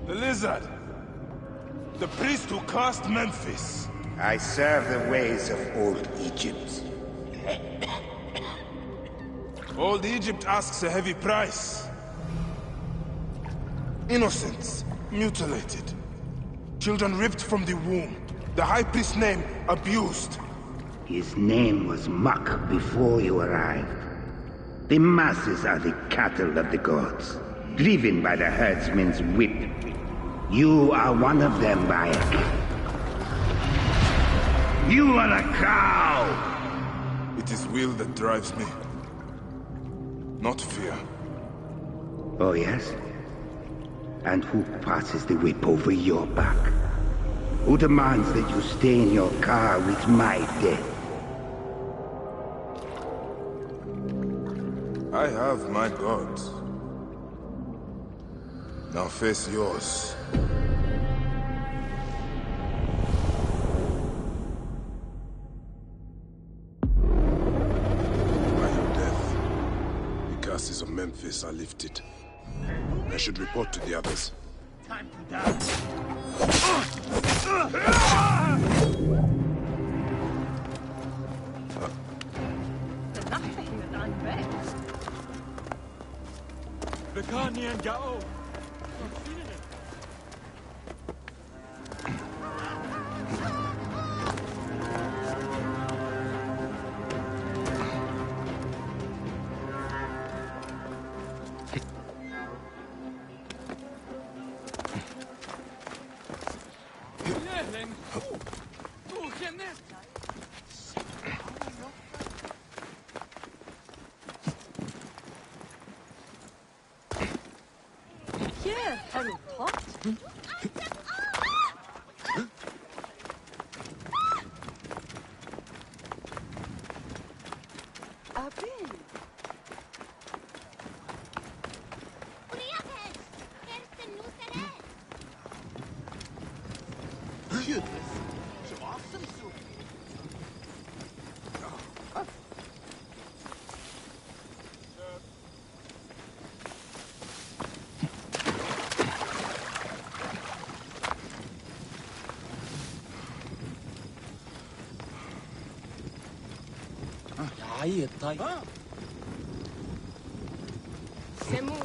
The lizard! The priest who cursed Memphis! I serve the ways of old Egypt. Old Egypt asks a heavy price. Innocents mutilated. Children ripped from the womb. The high priest's name abused. His name was Muk before you arrived. The masses are the cattle of the gods, driven by the herdsman's whip. You are one of them, Bayek. You are a cow! It is will that drives me. Not fear. Oh, yes? And who passes the whip over your back? Who demands that you stay in your car with my death? I have my gods. Now face yours. By your death, the curses of Memphis are lifted. I should report to the others. Time to die. Bekani and Gao. Yeah, Harold Pot. عيط طيب سمو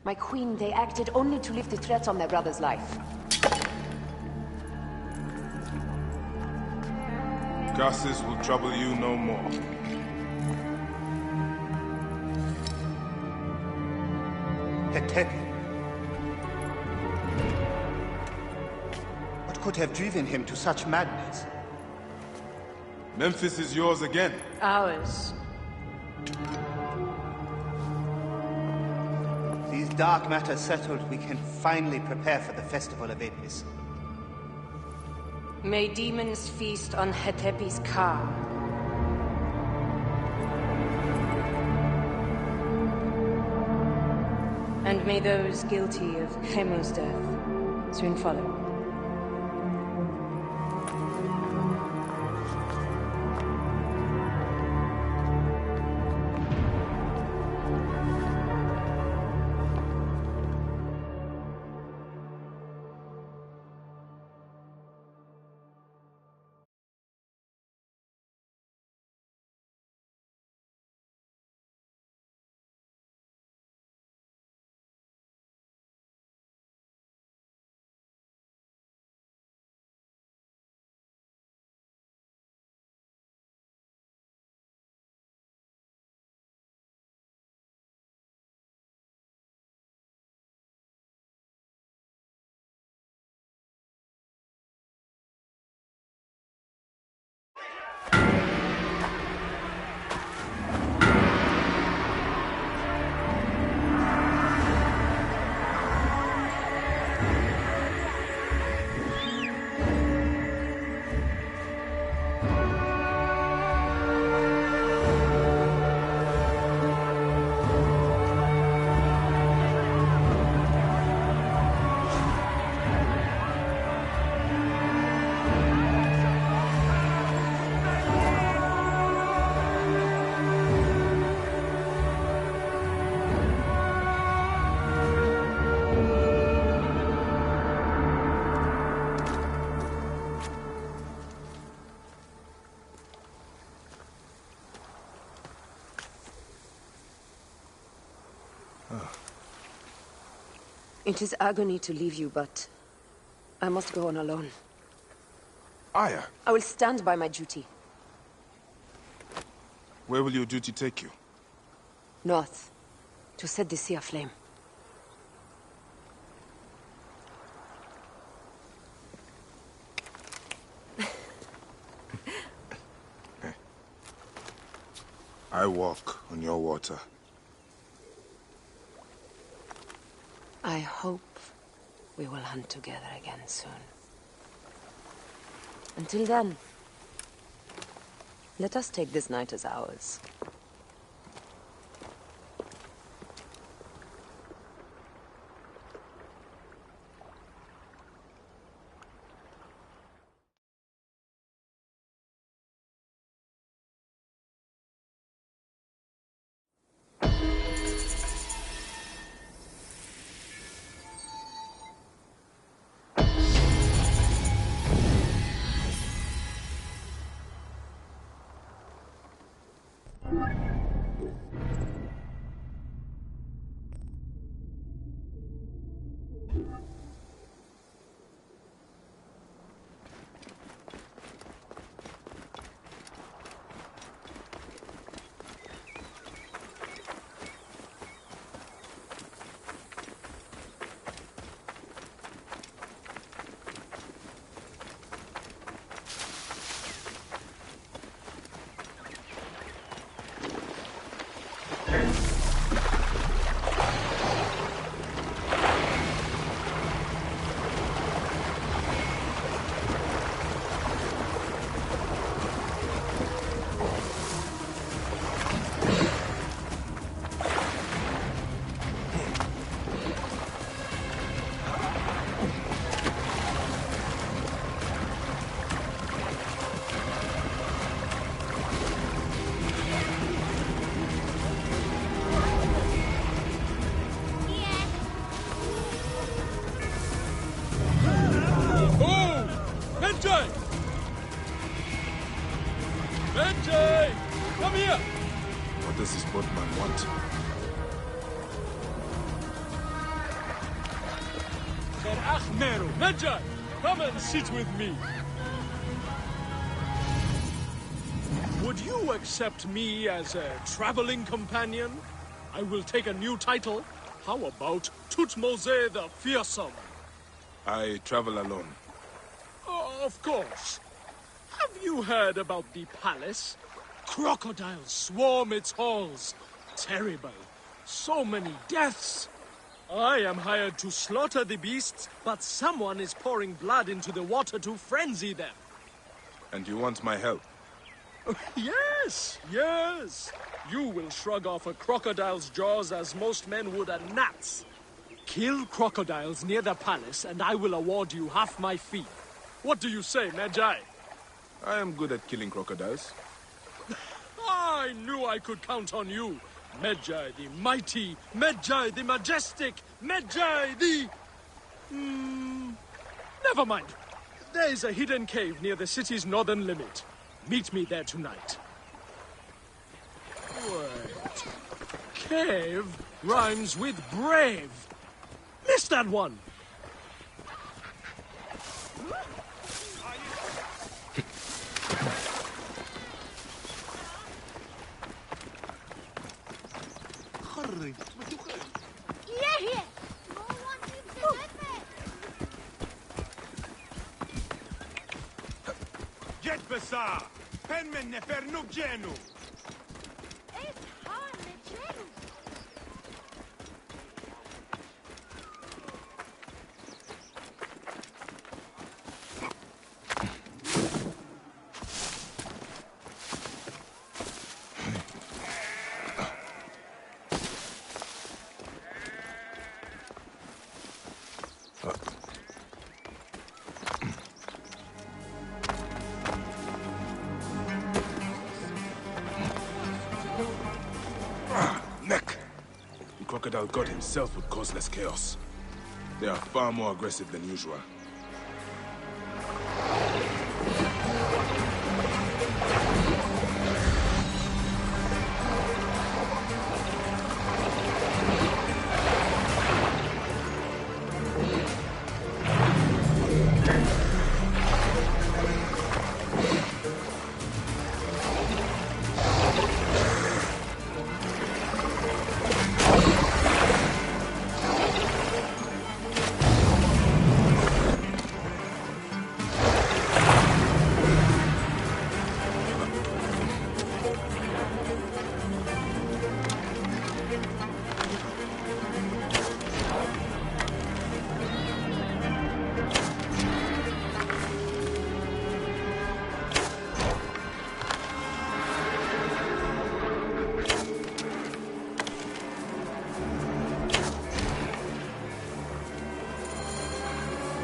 My queen, they acted only to lift the threat on their brother's life. Curses will trouble you no more. Hetepi. What could have driven him to such madness? Memphis is yours again. Ours. These dark matters settled, we can finally prepare for the Festival of Apis. May demons feast on Hetepi's car. And may those guilty of Chemo's death soon follow. It is agony to leave you, but I must go on alone. Aya, I will stand by my duty. where will your duty take you? North, to set the sea aflame. I walk on your water. I hope we will hunt together again soon. Until then, let us take this night as ours. Vente! Come here! What does this boatman want? Achmeru. Medjay, come and sit with me. Would you accept me as a traveling companion? I will take a new title. How about Thutmose the Fearsome? I travel alone. Of course. Have you heard about the palace? Crocodiles swarm its halls. Terrible. So many deaths. I am hired to slaughter the beasts, but someone is pouring blood into the water to frenzy them. And you want my help? Yes, yes. You will shrug off a crocodile's jaws as most men would a gnat's. Kill crocodiles near the palace, and I will award you half my fee. What do you say, Medjay? I am good at killing crocodiles. I knew I could count on you. Medjay the mighty, Medjay the majestic, Medjay the... Never mind. There is a hidden cave near the city's northern limit. Meet me there tonight. Wait. Cave rhymes with brave. Missed that one. Jet Basar! Penmen Nefernu Genu! Crocodile God himself would cause less chaos. They are far more aggressive than usual.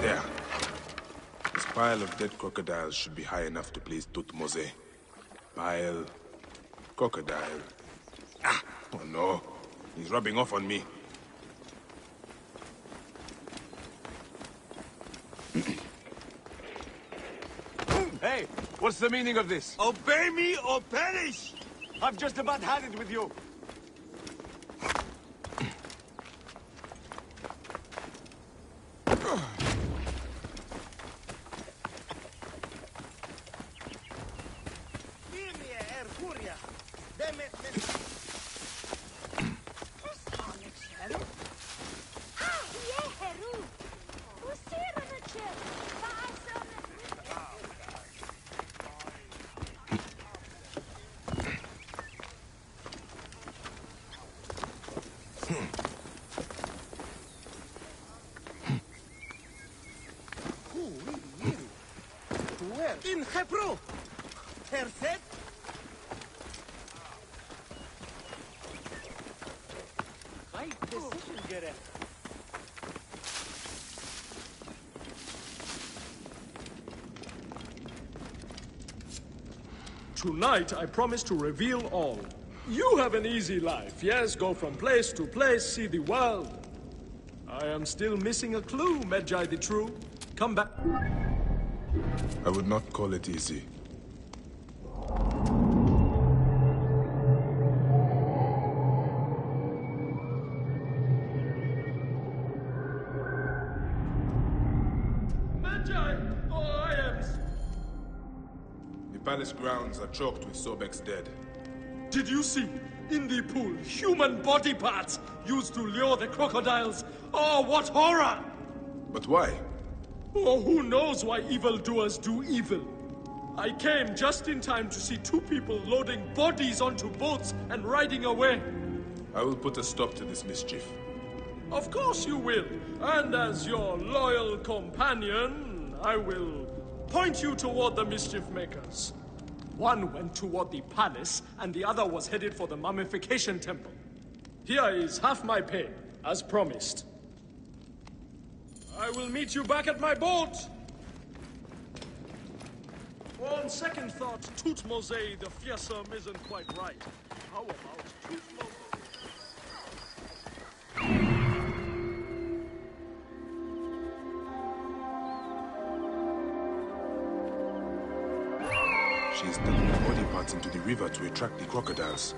There. This pile of dead crocodiles should be high enough to please Thutmose. Pile. Crocodile. Ah! Oh no. He's rubbing off on me. Hey, what's the meaning of this? Obey me or perish! I've just about had it with you. In Hebrew! Herset? Right decision, Gereth. Tonight, I promise to reveal all. You have an easy life, yes? Go from place to place, see the world. I am still missing a clue, Medjay the True. Come back. I would not call it easy. The palace grounds are choked with Sobek's dead. Did you see? In the pool, human body parts used to lure the crocodiles. Oh, what horror! But why? Oh, who knows why evildoers do evil? I came just in time to see two people loading bodies onto boats and riding away. I will put a stop to this mischief. Of course you will. And as your loyal companion, I will point you toward the mischief makers. One went toward the palace, and the other was headed for the mummification temple. Here is half my pay, as promised. I will meet you back at my boat! On second thought, Tutmose the fearsome isn't quite right. How about Tutmose? She is dumping body parts into the river to attract the crocodiles.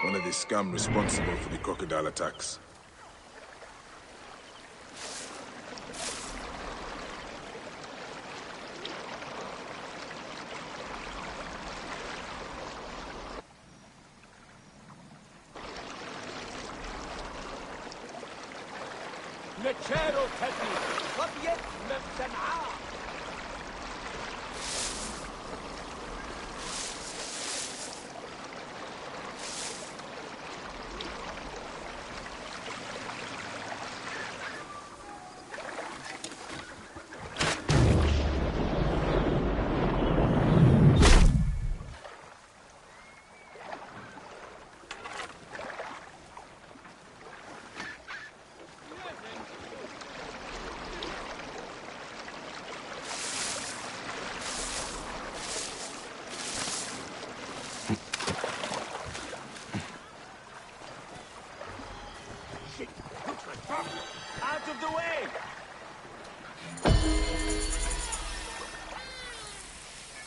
One of the scum responsible for the crocodile attacks. نتشاروا كذي غبيت مبتمعاه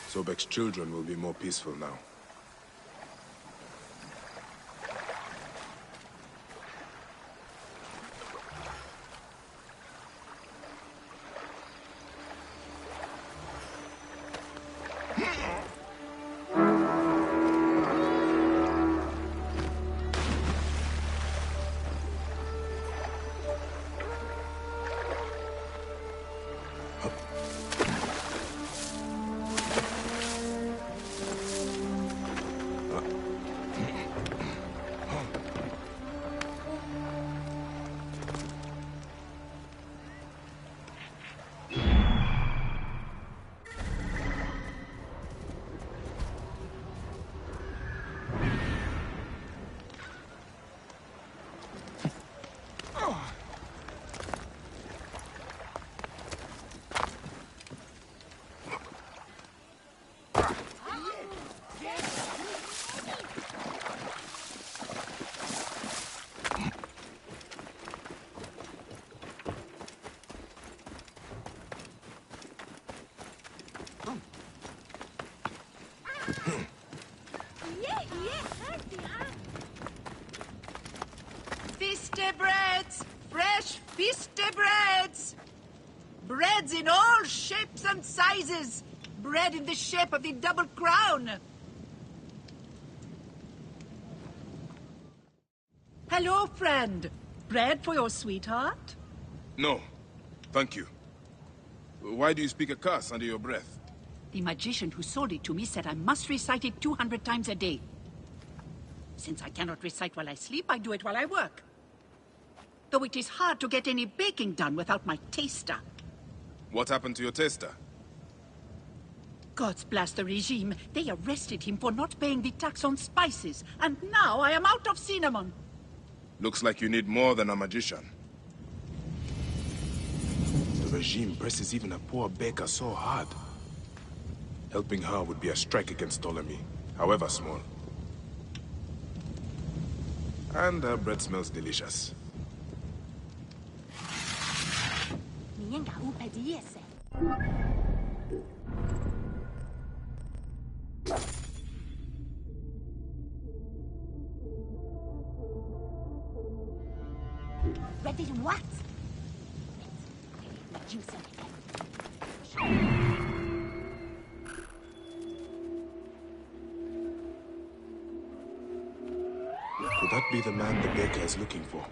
Sobek's children will be more peaceful now. Feasty breads! Fresh feasty breads! Breads in all shapes and sizes! Bread in the shape of the double crown! Hello, friend. Bread for your sweetheart? No, thank you. Why do you speak a curse under your breath? The magician who sold it to me said I must recite it 200 times a day. Since I cannot recite while I sleep, I do it while I work. Though it is hard to get any baking done without my taster. What happened to your taster? Gods blast the regime. They arrested him for not paying the tax on spices, and now I am out of cinnamon. Looks like you need more than a magician. The regime presses even a poor baker so hard. Helping her would be a strike against Ptolemy, however small. And her bread smells delicious. Ready to what? Could that be the man the baker is looking for?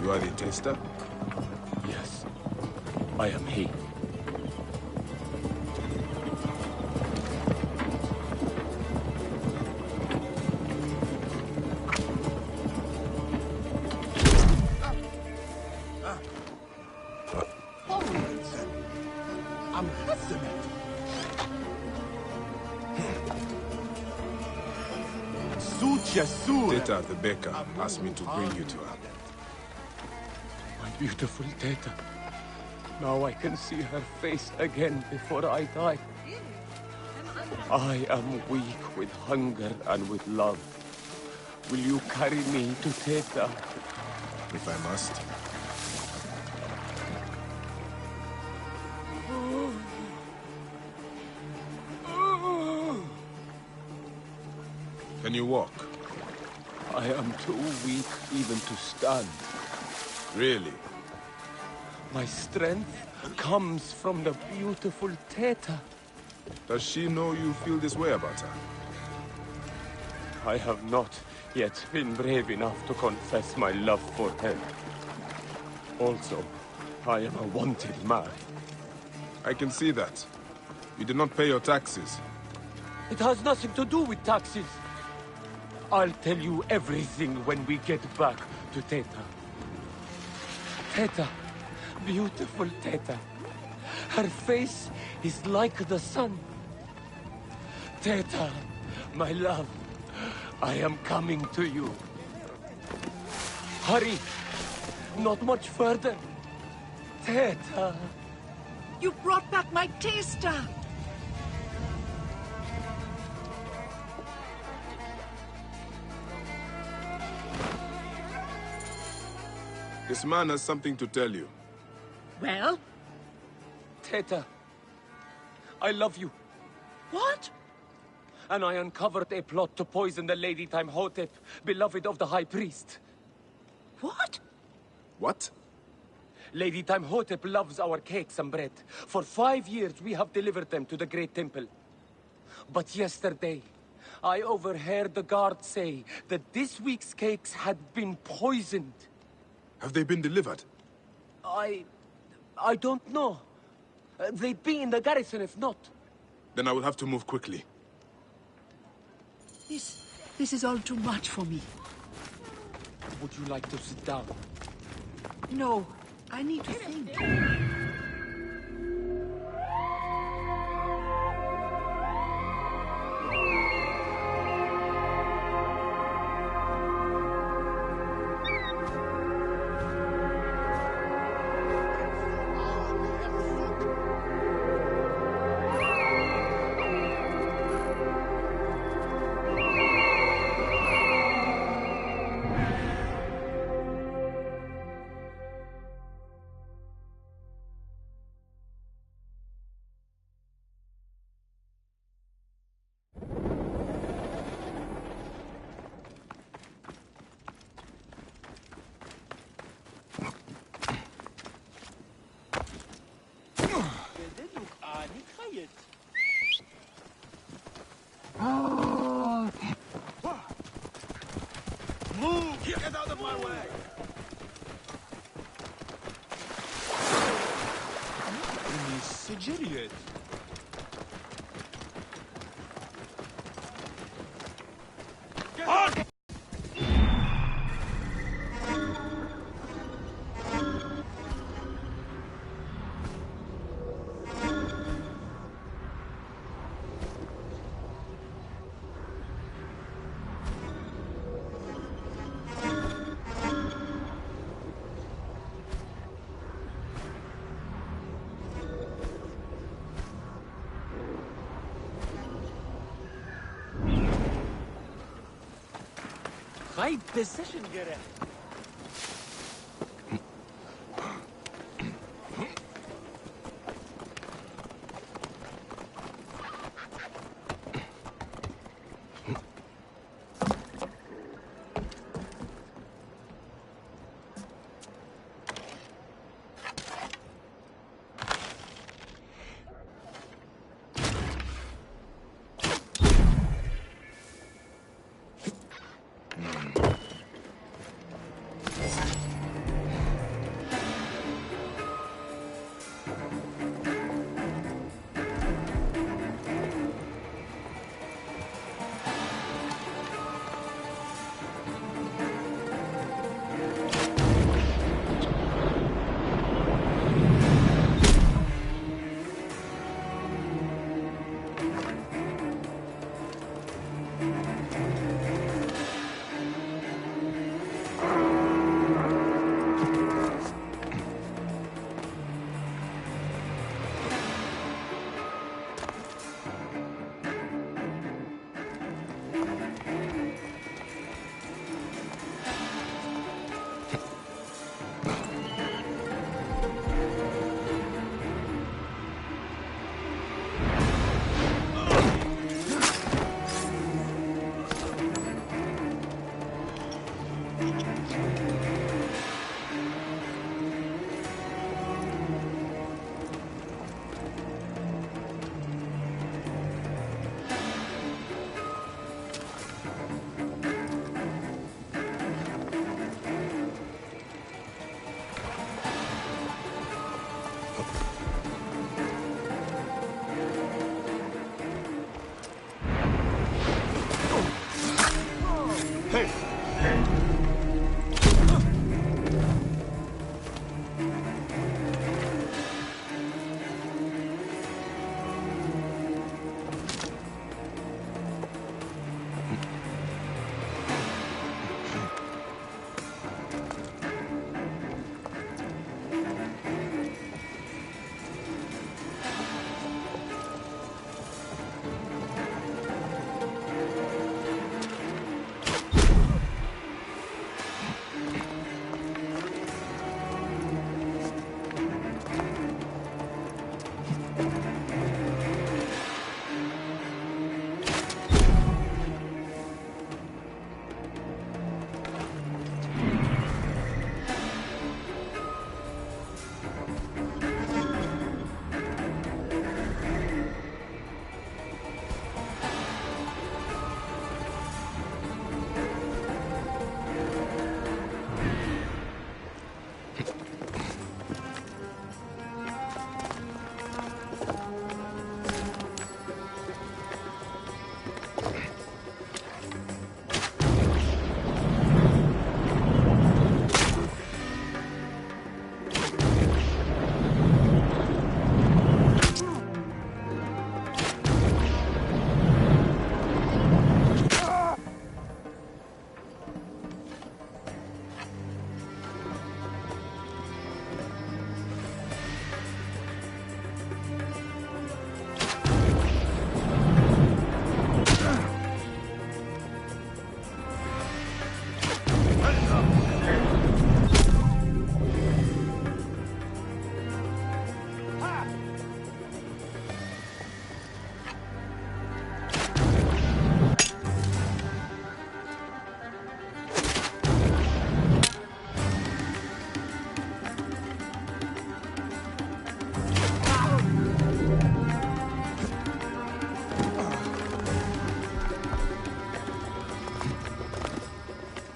You are the taster? Yes, I am he. Teta, the baker, asked me to bring you to her. My beautiful Teta. Now I can see her face again before I die. I am weak with hunger and with love. Will you carry me to Teta? If I must. Can you walk? I am too weak even to stand. Really? My strength comes from the beautiful Teta. Does she know you feel this way about her? I have not yet been brave enough to confess my love for her. Also, I am a wanted man. I can see that. You did not pay your taxes. It has nothing to do with taxes. I'll tell you everything when we get back to Teta. Teta. Beautiful Teta. Her face is like the sun. Teta, my love, I am coming to you. Hurry! Not much further. Teta. You brought back my taster! This man has something to tell you. Well? Teta, I love you. What? And I uncovered a plot to poison the Lady Timehotep, beloved of the High Priest. What? What? Lady Timehotep loves our cakes and bread. For 5 years we have delivered them to the Great Temple. But yesterday, I overheard the guards say that this week's cakes had been poisoned. Have they been delivered? I don't know. They'd be in the garrison if not. Then I will have to move quickly. This is all too much for me. Would you like to sit down? No, I need to think. Move! Get out of my way! Sicilian. On! Right decision, Gere.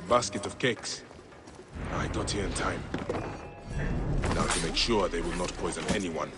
Basket of cakes. I got here in time. Now to make sure they will not poison anyone.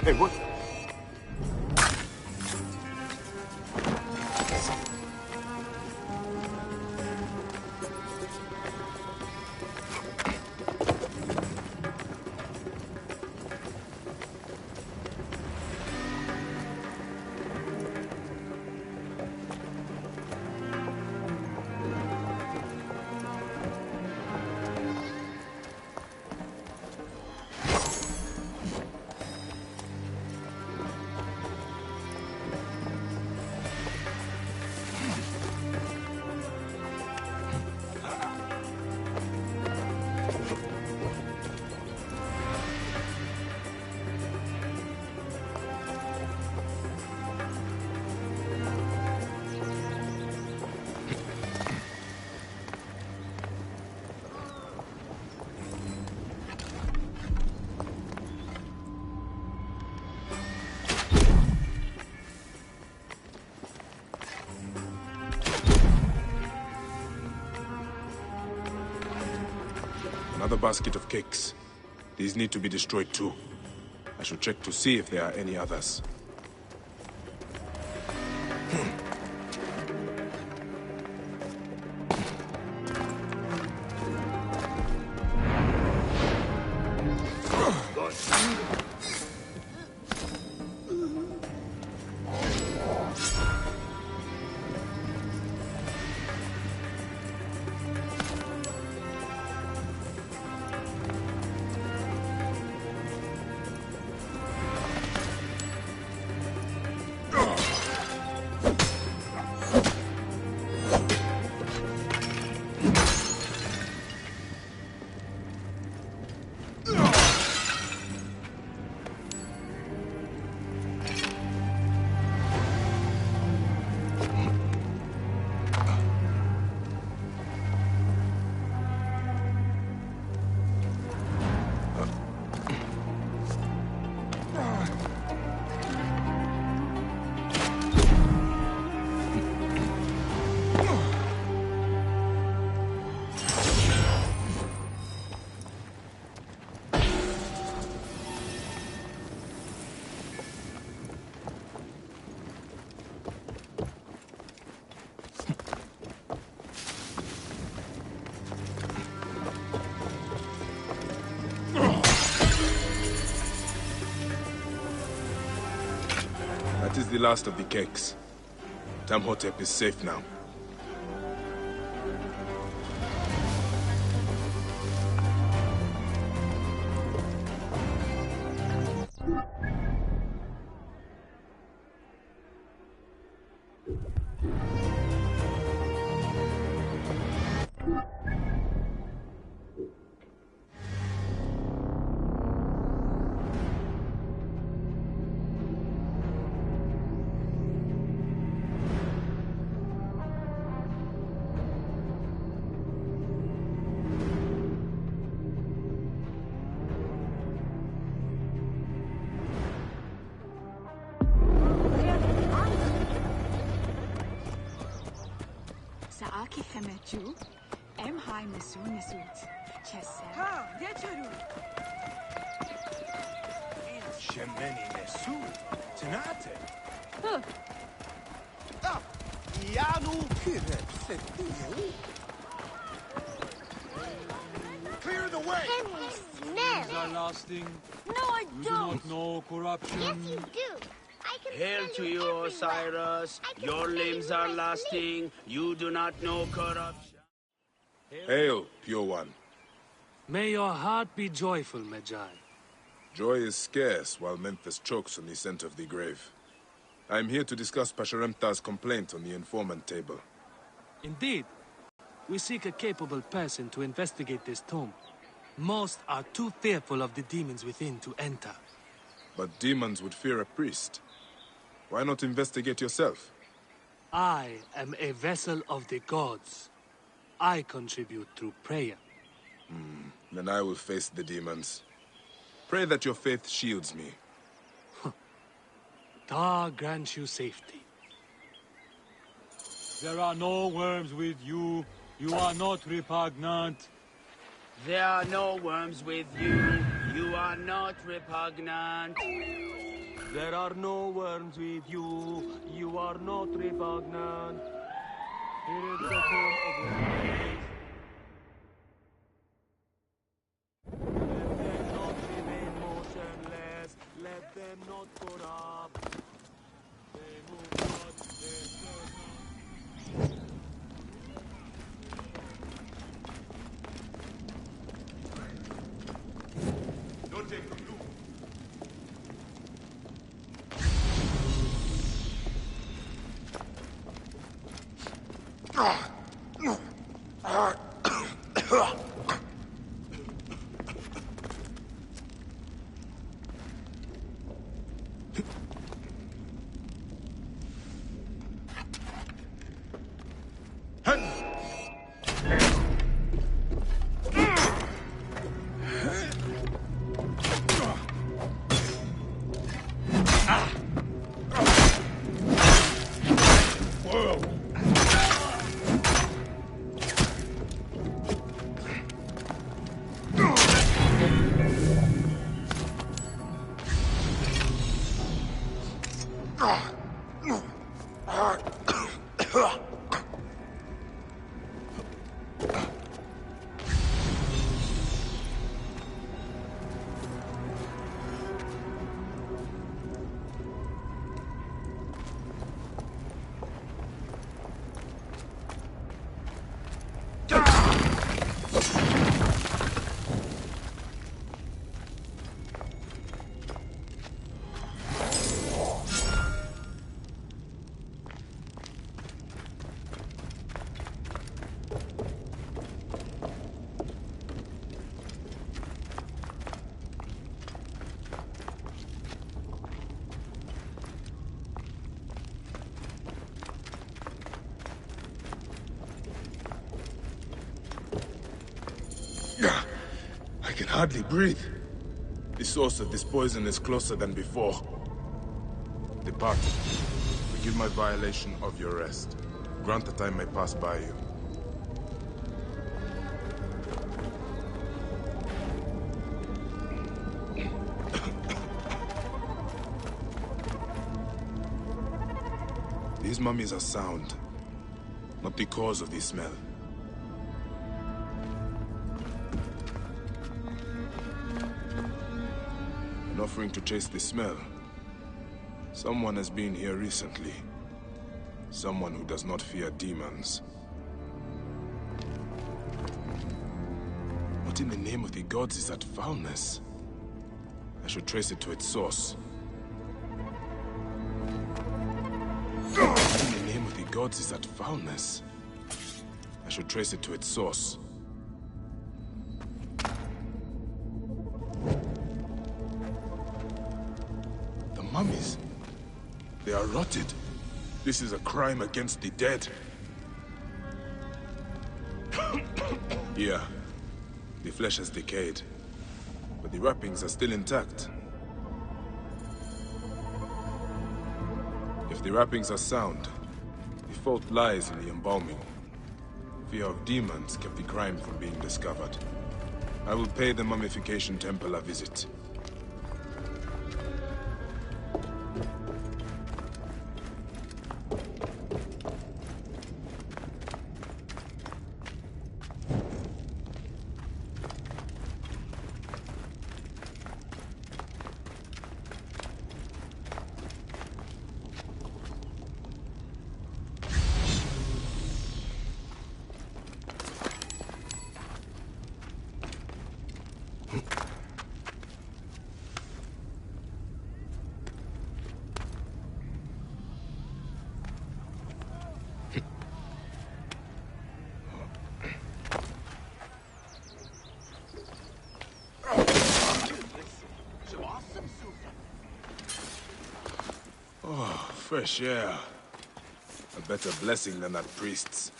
Hey, what? Another basket of cakes. These need to be destroyed too. I should check to see if there are any others. That is the last of the cakes. Tamhotep is safe now. Saaki Hemetu, Em Hai Misu Nisut, Chesed. Ha, Yecharu. Shemeni Nesu, Tenate. Yanu Kiret Setiu. Clear the way! Things are lasting. No, I You do not know corruption. Yes, you do. I can Hail find to them you, everywhere. Osiris. I can Your find limbs them are in my sleep. lasting. You do not know corruption. Hail, Pure One. May your heart be joyful, Magi. Joy is scarce while Memphis chokes on the scent of the grave. I am here to discuss Pasharemta's complaint on the informant table. Indeed. We seek a capable person to investigate this tomb. Most are too fearful of the demons within to enter. But demons would fear a priest. Why not investigate yourself? I am a vessel of the gods. I contribute through prayer. Then I will face the demons. Pray that your faith shields me. Ta grants you safety. There are no worms with you. You are not repugnant. There are no worms with you. You are not repugnant. There are no worms with you. You are not repugnant. Here is the tomb of the graves. Let them not remain motionless. Let them not corrupt. They move not, they stir not. Don't take the blue. I can hardly breathe. The source of this poison is closer than before. Depart. Forgive my violation of your rest. Grant that I may pass by you. These mummies are sound, not because of the smell. An offering to chase the smell. Someone has been here recently. Someone who does not fear demons. What in the name of the gods is that foulness? I should trace it to its source. What in the name of the gods is that foulness? I should trace it to its source. The mummies. They are rotted. This is a crime against the dead. Yeah. The flesh has decayed, but the wrappings are still intact. If the wrappings are sound, the fault lies in the embalming. Fear of demons kept the crime from being discovered. I will pay the Mummification Temple a visit. Oh, fresh air. A better blessing than that priest's.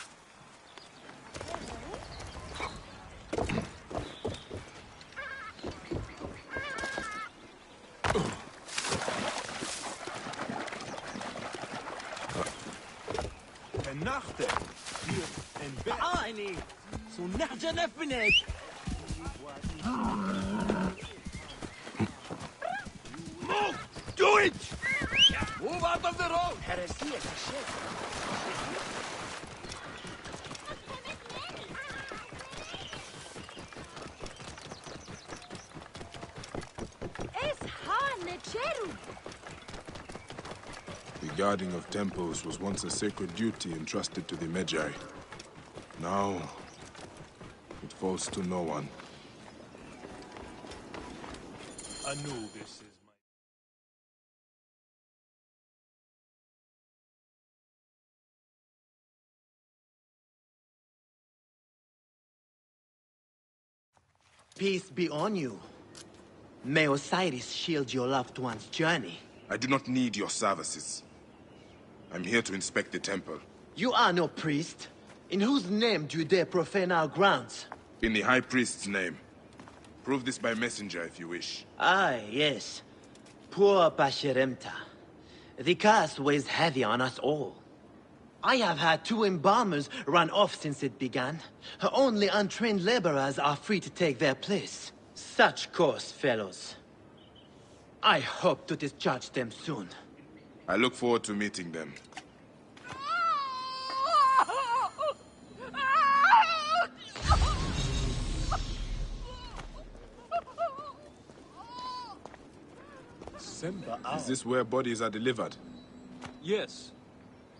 Do it! Move out of the road! Heresy is a shit. The guarding of temples was once a sacred duty entrusted to the Magi. Now, it falls to no one. Anubis is Peace be on you. May Osiris shield your loved one's journey. I do not need your services. I'm here to inspect the temple. You are no priest. In whose name do you dare profane our grounds? In the High Priest's name. Prove this by messenger if you wish. Ah, yes. Poor Pasherenptah. The curse weighs heavy on us all. I have had 2 embalmers run off since it began. Only untrained laborers are free to take their place. Such course, fellows. I hope to discharge them soon. I look forward to meeting them. Is this where bodies are delivered? Yes.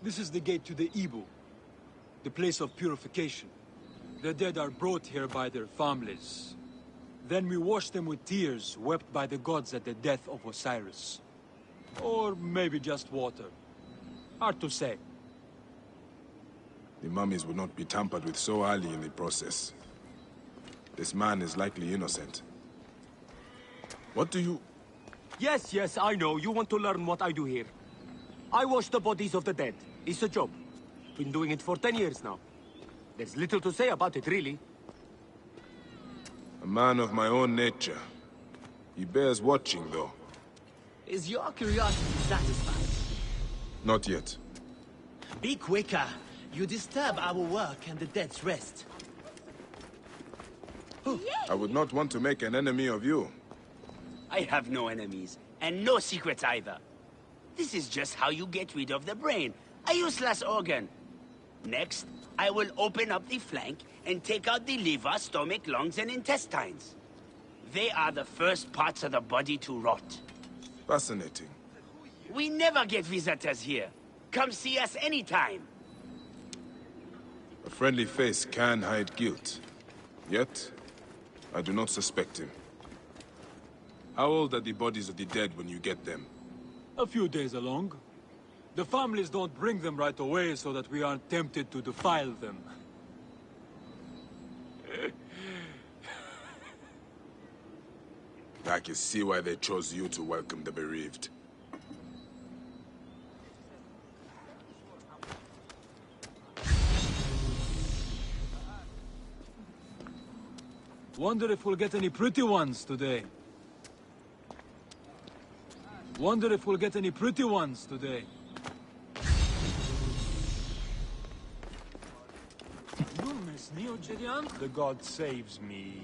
This is the gate to the Ibu, the place of purification. The dead are brought here by their families. Then we wash them with tears wept by the gods at the death of Osiris. Or maybe just water. Hard to say. The mummies would not be tampered with so early in the process. This man is likely innocent. What do you... Yes, I know. You want to learn what I do here. I wash the bodies of the dead. It's a job. Been doing it for 10 years now. There's little to say about it, really. A man of my own nature. He bears watching, though. Is your curiosity satisfied? Not yet. Be quicker. You disturb our work and the dead's rest. I would not want to make an enemy of you. I have no enemies, and no secrets either. This is just how you get rid of the brain, a useless organ. Next, I will open up the flank and take out the liver, stomach, lungs, and intestines. They are the first parts of the body to rot. Fascinating. We never get visitors here. Come see us anytime. A friendly face can hide guilt. Yet, I do not suspect him. How old are the bodies of the dead when you get them? A few days along. The families don't bring them right away so that we aren't tempted to defile them. I can see why they chose you to welcome the bereaved. Wonder if we'll get any pretty ones today. Wonder if we'll get any pretty ones today. The god saves me.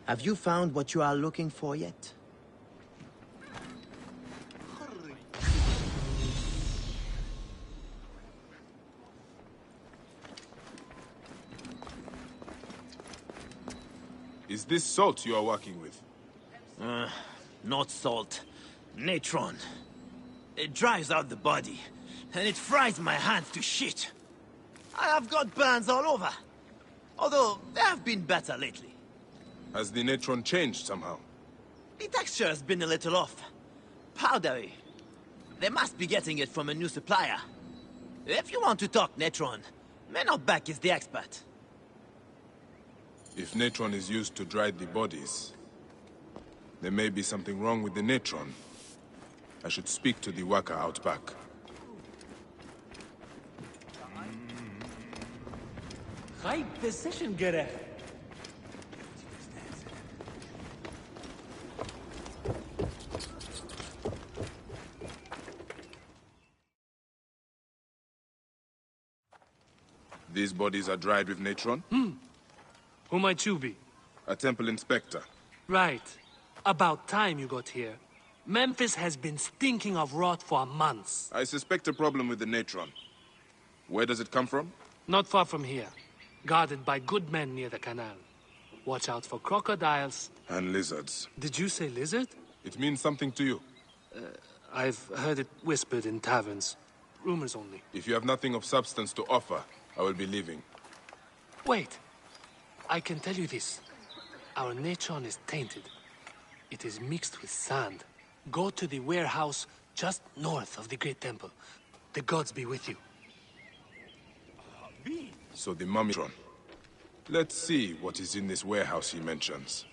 Have you found what you are looking for yet? Is this salt you are working with? Not salt. Natron. It dries out the body, and it fries my hands to shit. I have got burns all over. Although, they have been better lately. Has the natron changed somehow? The texture has been a little off. Powdery. They must be getting it from a new supplier. If you want to talk natron, Menobek is the expert. If natron is used to dry the bodies, there may be something wrong with the natron. I should speak to the worker out back. Right decision, Geref. These bodies are dried with natron? Who might you be? A temple inspector. Right. About time you got here. Memphis has been stinking of rot for months. I suspect a problem with the natron. Where does it come from? Not far from here. Guarded by good men near the canal. Watch out for crocodiles. And lizards. Did you say lizard? It means something to you. I've heard it whispered in taverns. Rumors only. If you have nothing of substance to offer, I will be leaving. Wait. I can tell you this. Our natron is tainted. It is mixed with sand. Go to the warehouse just north of the Great Temple. The gods be with you. So the Mummytron. Let's see what is in this warehouse he mentions.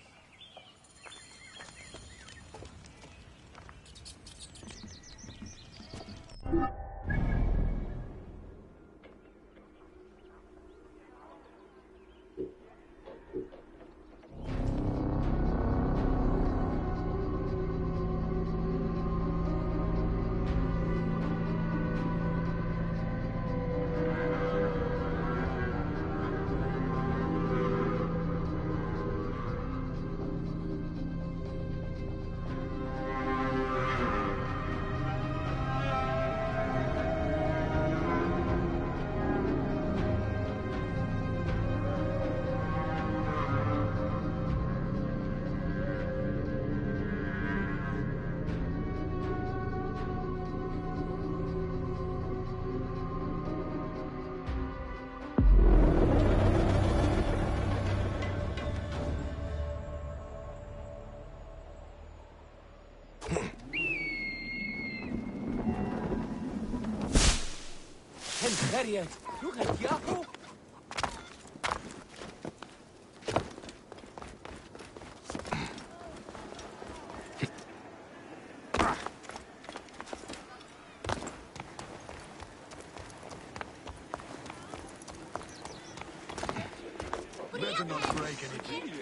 Better not break anything.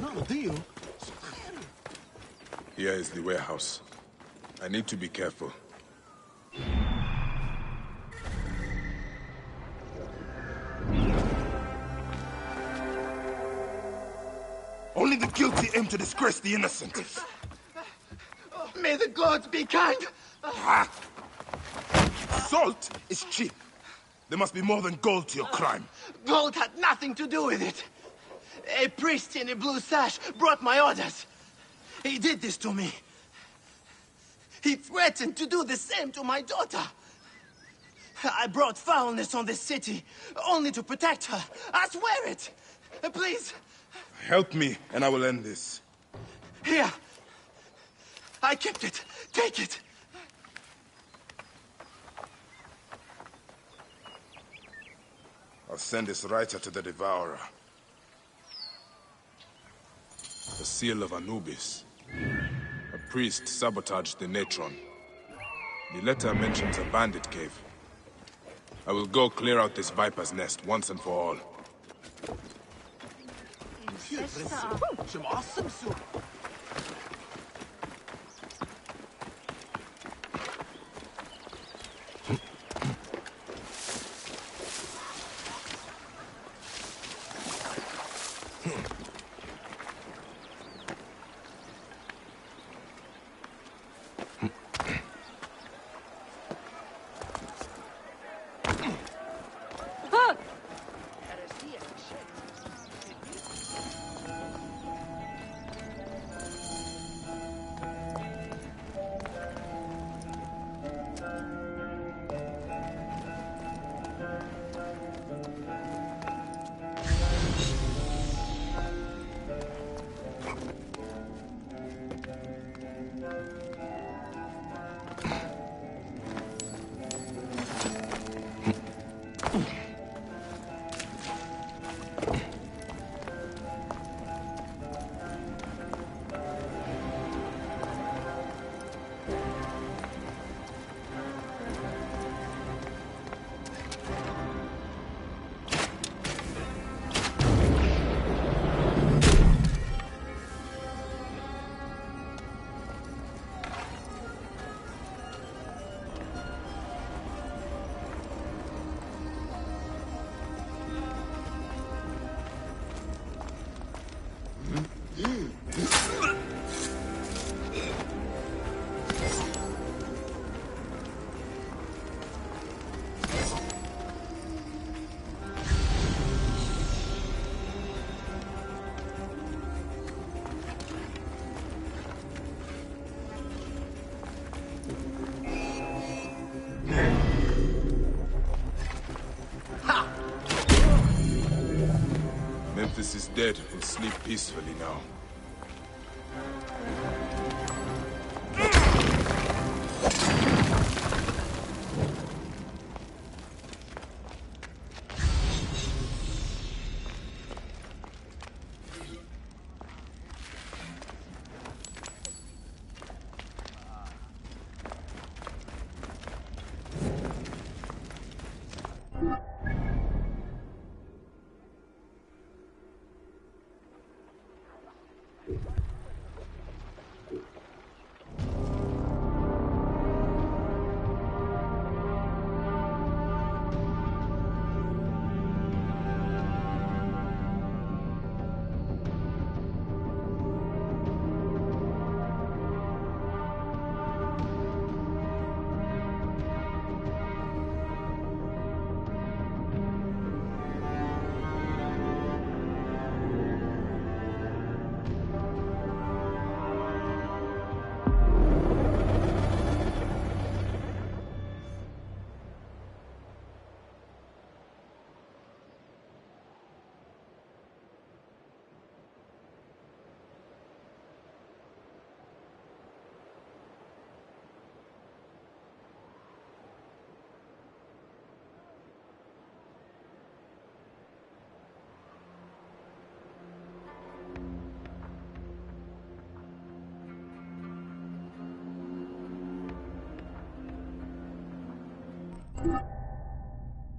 No, deal. Here is the warehouse. I need to be careful. Only the guilty aim to disgrace the innocent. May the gods be kind! Salt is cheap. There must be more than gold to your crime. Gold had nothing to do with it. A priest in a blue sash brought my orders. He did this to me. He threatened to do the same to my daughter. I brought foulness on this city, only to protect her. I swear it! Please! Help me, and I will end this. Here! I kept it. Take it! I'll send this writer to the Devourer. The seal of Anubis. A priest sabotaged the Natron. The letter mentions a bandit cave. I will go clear out this viper's nest once and for all. Some awesome soup. Memphis is dead. We'll sleep peacefully now.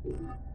You